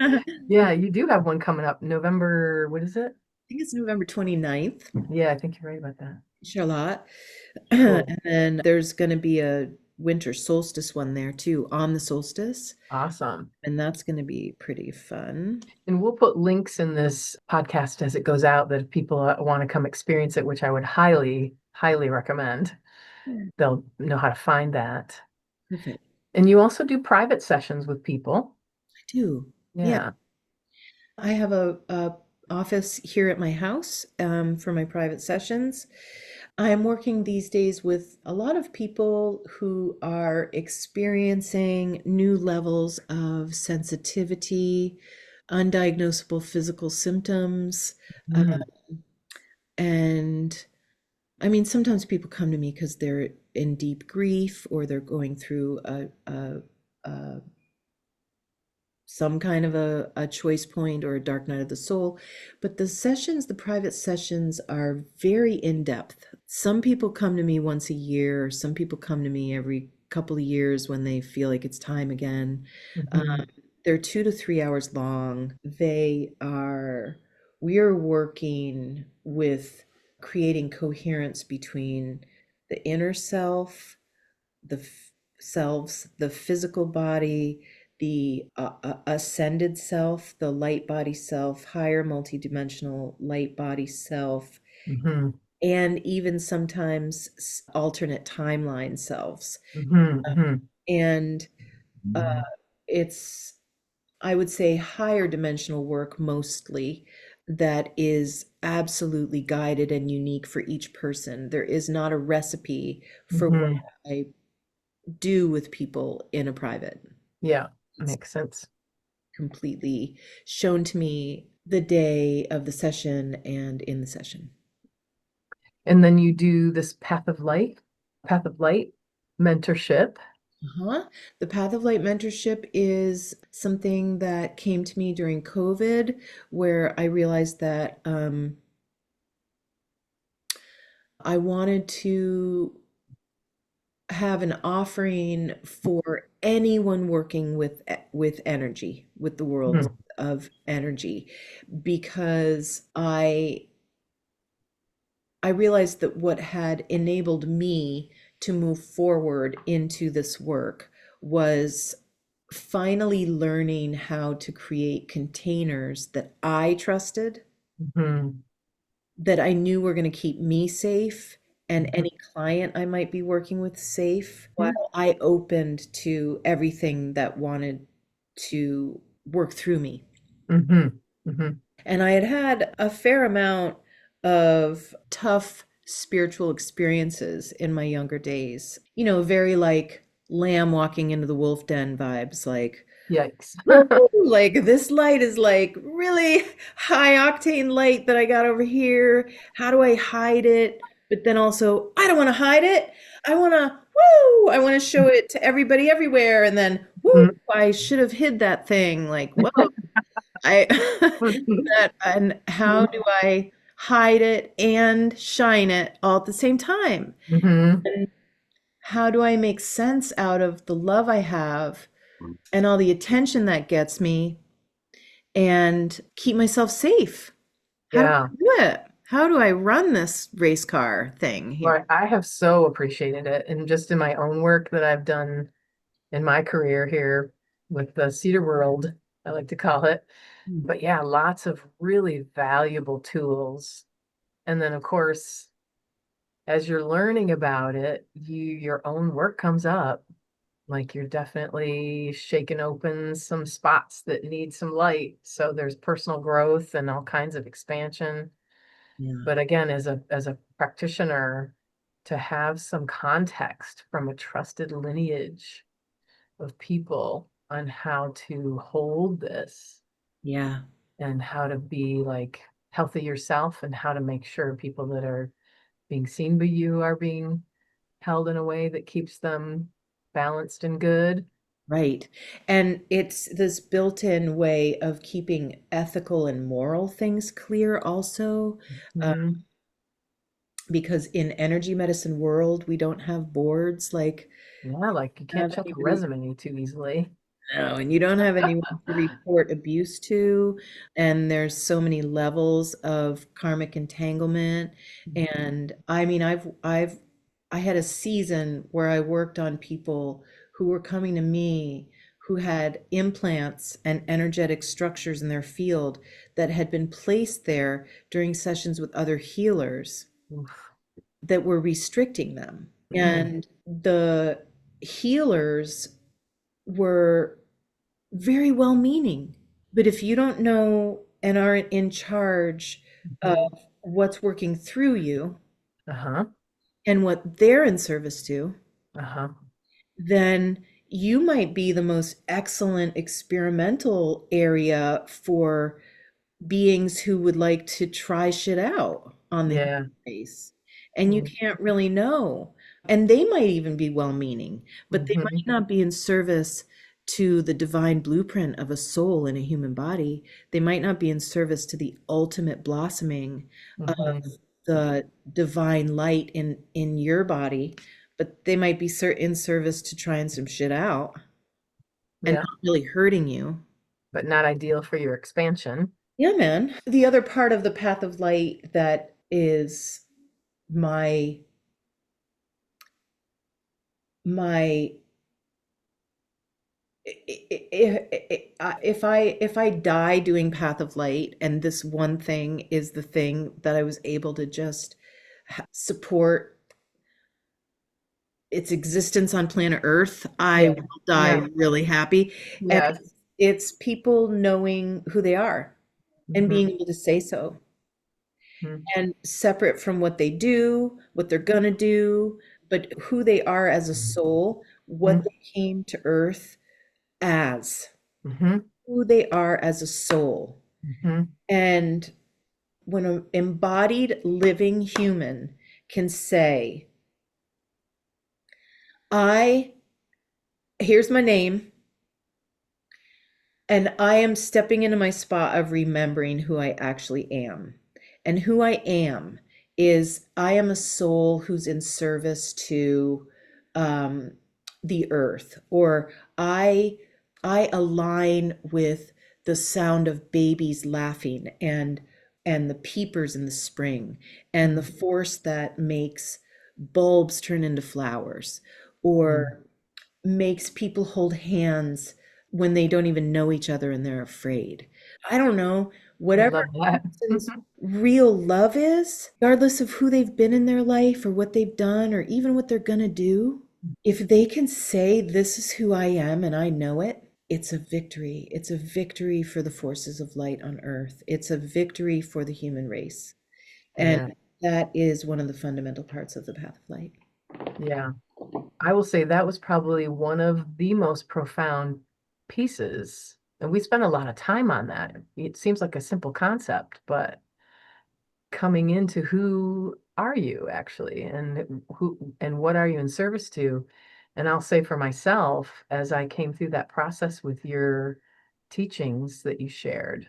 I Yeah, you do have one coming up November, what is it? think it's November 29th, Yeah, I think you're right about that. Charlotte. Cool. And then there's going to be a winter solstice one there too on the solstice. Awesome. And that's going to be pretty fun. And we'll put links in this podcast as it goes out that if people want to come experience it, which I would highly, highly recommend, Yeah. they'll know how to find that. Perfect. And you also do private sessions with people. I do. Yeah. Yeah. I have a office here at my house for my private sessions. I'm working these days with a lot of people who are experiencing new levels of sensitivity, undiagnosable physical symptoms. Mhm. And I mean, sometimes people come to me because they're in deep grief or they're going through a some kind of a choice point or a dark night of the soul. But the sessions, the private sessions, are very in depth. Some people come to me once a year, some people come to me every couple of years when they feel like it's time again. Mhm. They're 2 to 3 hours long. We are working with creating coherence between the inner self, selves, the physical body, the ascended self, the light body self, higher multidimensional light body self, Mhm. and even sometimes alternate timeline selves. Mhm. Mhm. And uh, it's, I would say, higher dimensional work mostly that is absolutely guided and unique for each person. There is not a recipe for what Mhm. I do with people in a private. Yeah, It's makes sense. completely shown to me the day of the session and in the session. And then you do this Path of Light mentorship. Uh-huh. The Path of Light mentorship is something that came to me during COVID, where I realized that I wanted to have an offering for anyone working with energy, with the world Mhm. of energy, because I realized that what had enabled me to move forward into this work was finally learning how to create containers that I trusted, Mhm. that I knew were going to keep me safe and Mhm. any client I might be working with safe, while I opened to everything that wanted to work through me. Mhm. Mhm. And I had had a fair amount of tough spiritual experiences in my younger days. You know, very like lamb walking into the wolf den vibes, like, Yikes. "Woo, like this light is like really high octane light that I got over here. How do I hide it? But then also, I don't want to hide it. I want to show it to everybody everywhere. And then, whoo, Mhm. I should have hid that thing. Like, whoa, I that and how do I hide it and shine it all at the same time? Mhm. And how do I make sense out of the love I have and all the attention that gets me and keep myself safe? How do Yeah. I do it? How do I run this race car thing here? Right. I have so appreciated it. And just in my own work that I've done in my career here with the Cedar World, I like to call it. Mm. But yeah, lots of really valuable tools. And then of course, as you're learning about it, your own work comes up. Like you're definitely shaking open some spots that need some light. So there's personal growth and all kinds of expansion. Yeah, But again, as a practitioner, to have some context from a trusted lineage of people on how to hold this yeah, and how to be like healthy yourself and how to make sure people that are being seen by you are being held in a way that keeps them balanced and good. right. And it's this built-in way of keeping ethical and moral things clear also. Mhm. Because in energy medicine world we don't have boards like Yeah, like you can't have check a anybody. resume too easily. No, and you don't have anyone to report abuse to, and there's so many levels of karmic entanglement. And I mean, I had a season where I worked on people who were coming to me who had implants and energetic structures in their field that had been placed there during sessions with other healers Oof. that were restricting them. Mm. And the healers were very well meaning. But if you don't know and aren't in charge of Mhm. what's working through you Uh-huh. and what they're in service to, Uh-huh. then you might be the most excellent experimental area for beings who would like to try shit out on the Yeah. human race. And you Mm. can't really know. And they might even be well meaning, but they Mhm. might not be in service to the divine blueprint of a soul in a human body. They might not be in service to the ultimate blossoming of Mhm. the divine light in your body, but they might be in service to trying some shit out and Yeah. not really hurting you. But not ideal for your expansion. Yeah, man. The other part of the path of light that is my my if I die doing path of light and this one thing is the thing that I was able to just support its existence on planet Earth, I Yeah. will die Yeah. really happy. And Yes. it's people knowing who they are and Mhm. being able to say so. Mhm. And separate from what they do, what they're gonna do, but who they are as a soul, what Mhm. they came to earth as, Mhm. who they are as a soul. Mhm. And when an embodied living human can say, I, here's my name, and I am stepping into my spot of remembering who I actually am. And who I am is I am a soul who's in service to um, the earth, or I I align with the sound of babies laughing and the peepers in the spring and the Mhm. force that makes bulbs turn into flowers, Mhm. or makes people hold hands when they don't even know each other and they're afraid. I don't know, I whatever love a that. person's real love is, regardless of who they've been in their life or what they've done or even what they're gonna do, if they can say, this is who I am and I know it, it's a victory. It's a victory for the forces of light on earth. It's a victory for the human race. And Yeah. that is one of the fundamental parts of the path of light. Yeah. I will say that was probably one of the most profound pieces. And we spent a lot of time on that. It seems like a simple concept, but coming into who are you actually and who and what are you in service to? And I'll say for myself, as I came through that process with your teachings that you shared,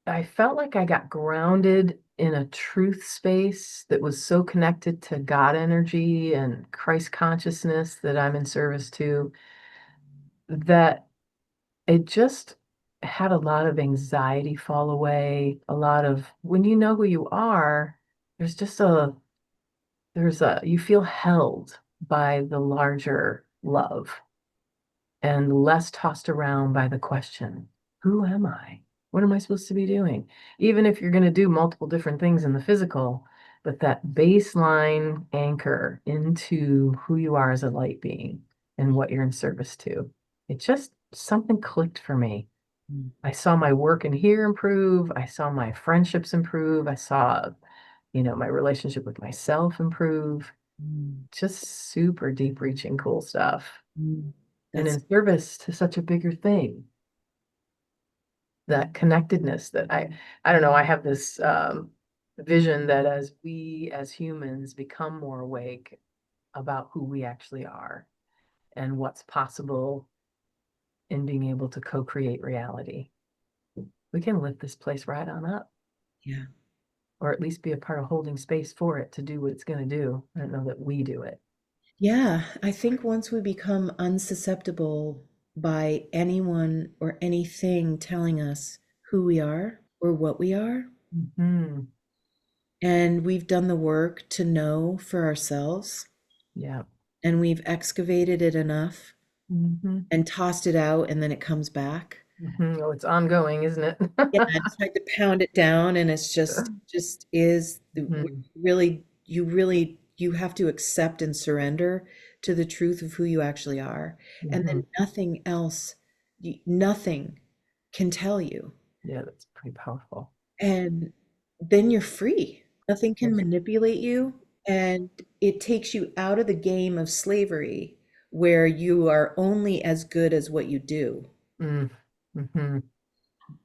I felt like I got grounded in a truth space that was so connected to God energy and Christ consciousness that I'm in service to, that it just had a lot of anxiety fall away, a lot of when you know who you are, there's just you feel held by the larger love and less tossed around by the question, who am I? What am I supposed to be doing? Even if you're going to do multiple different things in the physical, but that baseline anchor into who you are as a light being and what you're in service to. It just something clicked for me. Mm. I saw my work in here improve. I saw my friendships improve. I saw, my relationship with myself improve. Mm. Just super deep reaching, cool stuff Mm. and That's in service to such a bigger thing, that connectedness that I don't know, I have this vision that as we as humans become more awake about who we actually are and what's possible in being able to co-create reality, we can lift this place right on up, yeah. or at least be a part of holding space for it to do what it's going to do. I don't know that we do it. Yeah, I think once we become unsusceptible by anyone or anything telling us who we are or what we are, Mm-hmm. and we've done the work to know for ourselves, Yeah. and we've excavated it enough Mm-hmm. and tossed it out, and then it comes back. Mm-hmm. Oh, it's ongoing, isn't it? Yeah, I tried to pound it down, and it's just is Mhm. really, you have to accept and surrender to the truth of who you actually are, and then Mhm. nothing else, nothing can tell you, Yeah, that's pretty powerful. and then you're free. Nothing can Yes. manipulate you, and it takes you out of the game of slavery where you are only as good as what you do. Mm. Mm-hmm.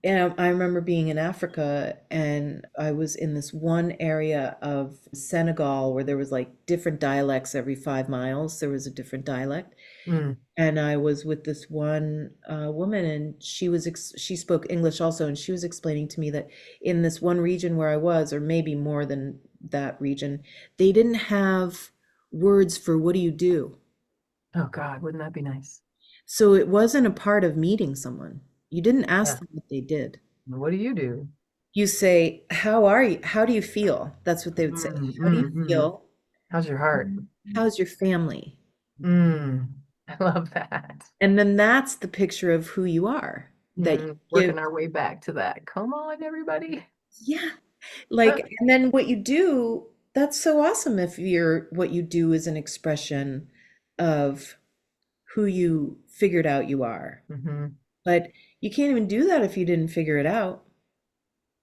And I remember being in Africa, and I was in this one area of Senegal where there was like different dialects every 5 miles. There was a different dialect. Mm. And I was with this one woman, and she spoke English also, and she was explaining to me that in this one region where I was, or maybe more than that region, they didn't have words for what do you do. Oh God, wouldn't that be nice? So it wasn't a part of meeting someone. You didn't ask Yeah. them what they did. What do you do? You say, "How are you? How do you feel?" That's what they would say. Mm, "How do you mm, mm. feel? How's your heart? How's your family?" Mm. I love that. And then that's the picture of who you are that you Mm. give. Working our way back to that. Come on, everybody. Yeah. Like, and then what you do, that's so awesome if what you do is an expression of who you figured out you are. Mm-hmm. But you can't even do that if you didn't figure it out.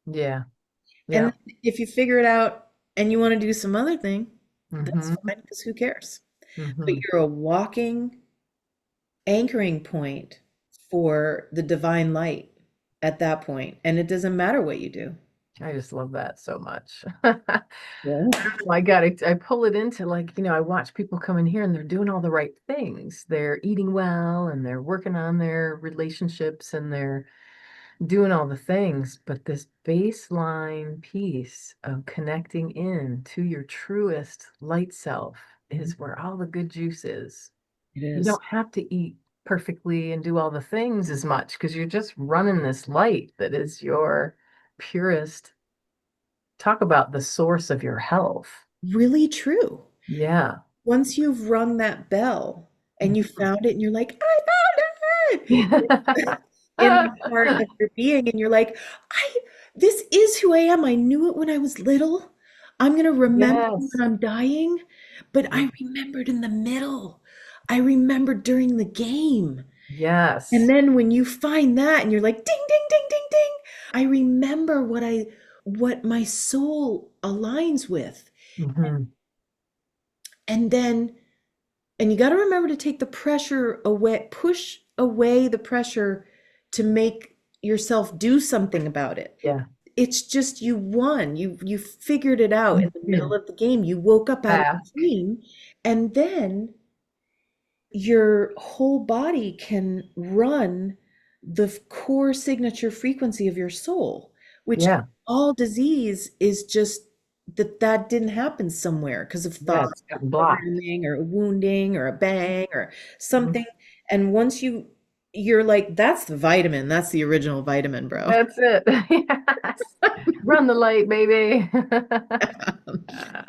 Yeah. And Yeah. then if you figure it out and you want to do some other thing, that's Mm-hmm. fine because who cares? But Mm-hmm. you're a walking anchoring point for the divine light at that point, and it doesn't matter what you do. I just love that so much. Yeah. I got it. I pull it into like, I watch people come in here and they're doing all the right things. They're eating well and they're working on their relationships and they're doing all the things. But this baseline piece of connecting in to your truest light self is where all the good juice is. It You is. don't have to eat perfectly and do all the things as much because you're just running this light that is your purest. Talk about the source of your health. Really true. Yeah. Once you've rung that bell and you Mhm. found it and you're like, I found it in the heart of your being, and you're like, I this is who I am. I knew it when I was little. I'm gonna remember when Yes. I'm dying, but I remembered in the middle. I remembered during the game. And Yes. then when you find that and you're like, ding, ding, ding, ding, ding, I remember what my soul aligns with. Hmm. And then, and you got to remember to take the pressure away, push away the pressure to make yourself do something about it. Yeah. It's just you won. You figured it out in the middle Mhm. of the game. You woke up out of the Ask. dream, and then your whole body can run the core signature frequency of your soul, which Yeah. all disease is just that didn't happen somewhere because of Yeah. thought It's or gotten blocked. programming or a wounding or a bang or Mhm. something. And once you're like, that's the vitamin, that's the original vitamin, bro. That's it. Yes. Run the light, baby.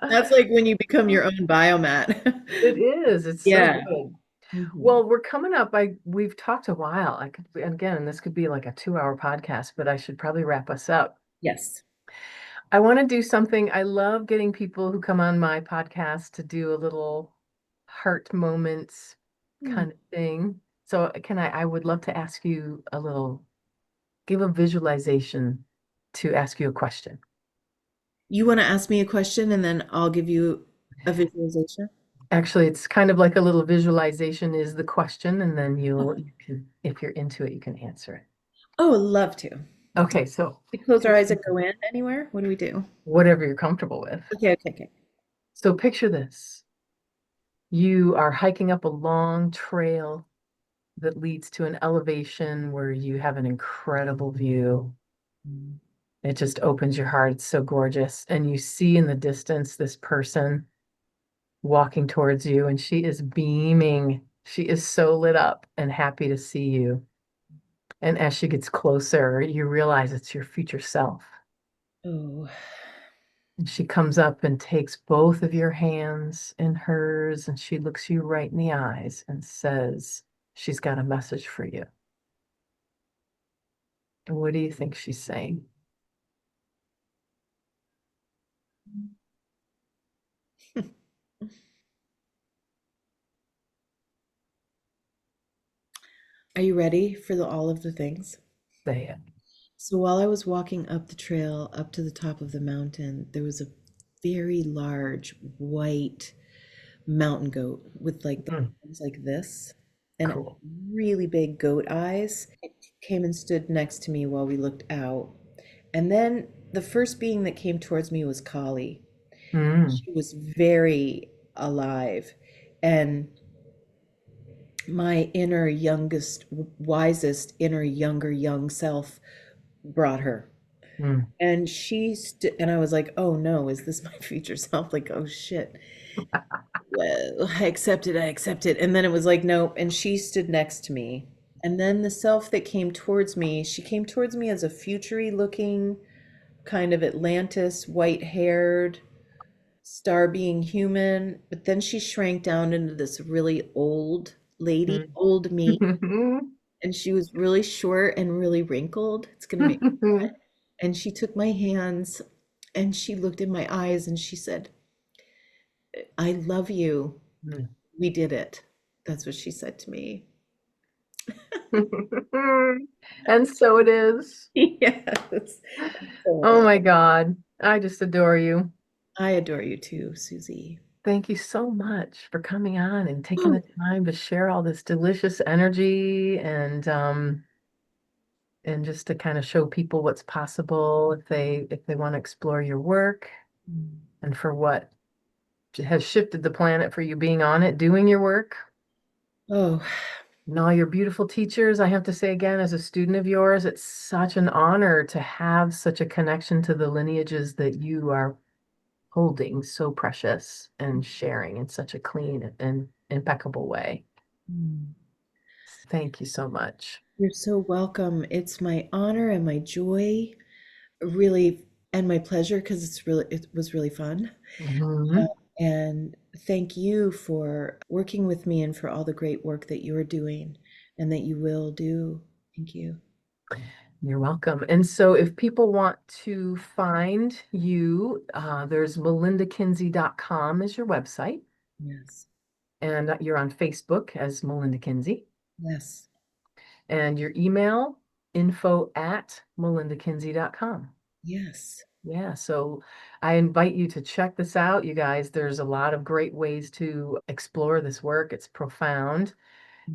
That's like when you become your own biomat. It is. It's so Yeah. good. Mhm. Well, we're coming up. We've talked a while. I could, again, this could be like a 2-hour podcast, but I should probably wrap us up. Yes. I want to do something. I love getting people who come on my podcast to do a little heart moments Hmm. kind of thing. So I would love to ask you give a visualization to ask you a question. You want to ask me a question and then I'll give you a visualization? Actually, it's kind of like a little visualization is the question, and then Oh, you can, if you're into it, you can answer it. oh, love to. Okay, so We close our eyes and go in anywhere? What do we do? whatever you're comfortable with. Okay, okay, okay. So picture this. You are hiking up a long trail that leads to an elevation where you have an incredible view. It just opens your heart. It's so gorgeous. And you see in the distance this person walking towards you, and she is beaming. She is so lit up and happy to see you. And as she gets closer, you realize it's your future self. Oh, And she comes up and takes both of your hands in hers, and she looks you right in the eyes and says, she's got a message for you. And what do you think she's saying? are you ready for all of the things? Say it. So while I was walking up the trail up to the top of the mountain, there was a very large white mountain goat with like the Mm, arms like this and cool. really big goat eyes. It came and stood next to me while we looked out. And then the first being that came towards me was Kali. Mm, She was very alive. And my inner youngest, wisest, inner younger young self brought her. mm. And and I was like, oh no, is this my future self? Like, oh shit. Well, I accept it. And then it was like, nope. And she stood next to me. And then the self that came towards me, she came towards me as a futury looking kind of Atlantis, white haired star being human. But then she shrank down into this really old lady, old me. And she was really short and really wrinkled. It's going to make me cry. And she took my hands and she looked in my eyes and she said, I love you. Mm. We did it. That's what she said to me. And so it is. Yes. Oh my God. I just adore you. I adore you too, Suzy. Thank you so much for coming on and taking the time to share all this delicious energy and just to kind of show people what's possible if they want to explore your work and for what has shifted the planet for you being on it, doing your work. Oh, And all your beautiful teachers, I have to say again, as a student of yours, it's such an honor to have such a connection to the lineages that you are holding so precious and sharing in such a clean and impeccable way. Thank you so much. you're so welcome. It's my honor and my joy, really, and my pleasure because it was really fun. Mhm. And thank you for working with me and for all the great work that you're doing and that you will do. Thank you. You're welcome. And so if people want to find you, there's melindakinzie.com is your website. Yes. And you're on Facebook as Melinda Kinzie. Yes. And your email, info@melindakinzie.com. Yes. Yeah, so I invite you to check this out, you guys. There's a lot of great ways to explore this work. It's profound,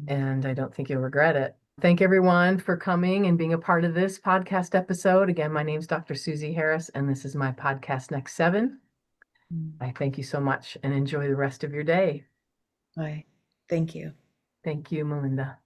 and I don't think you'll regret it. Thank everyone for coming and being a part of this podcast episode. Again, my name's Dr. Suzy Harris, and this is my podcast, Next7. I thank you so much and enjoy the rest of your day. Bye. Thank you. Thank you, Melinda.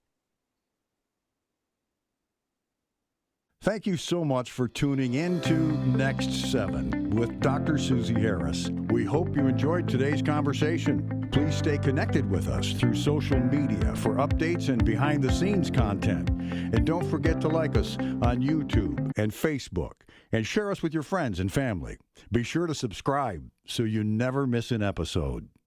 Thank you so much for tuning in to Next 7 with Dr. Suzy Harris. We hope you enjoyed today's conversation. Please stay connected with us through social media for updates and behind-the-scenes content. And don't forget to like us on YouTube and Facebook and share us with your friends and family. Be sure to subscribe so you never miss an episode.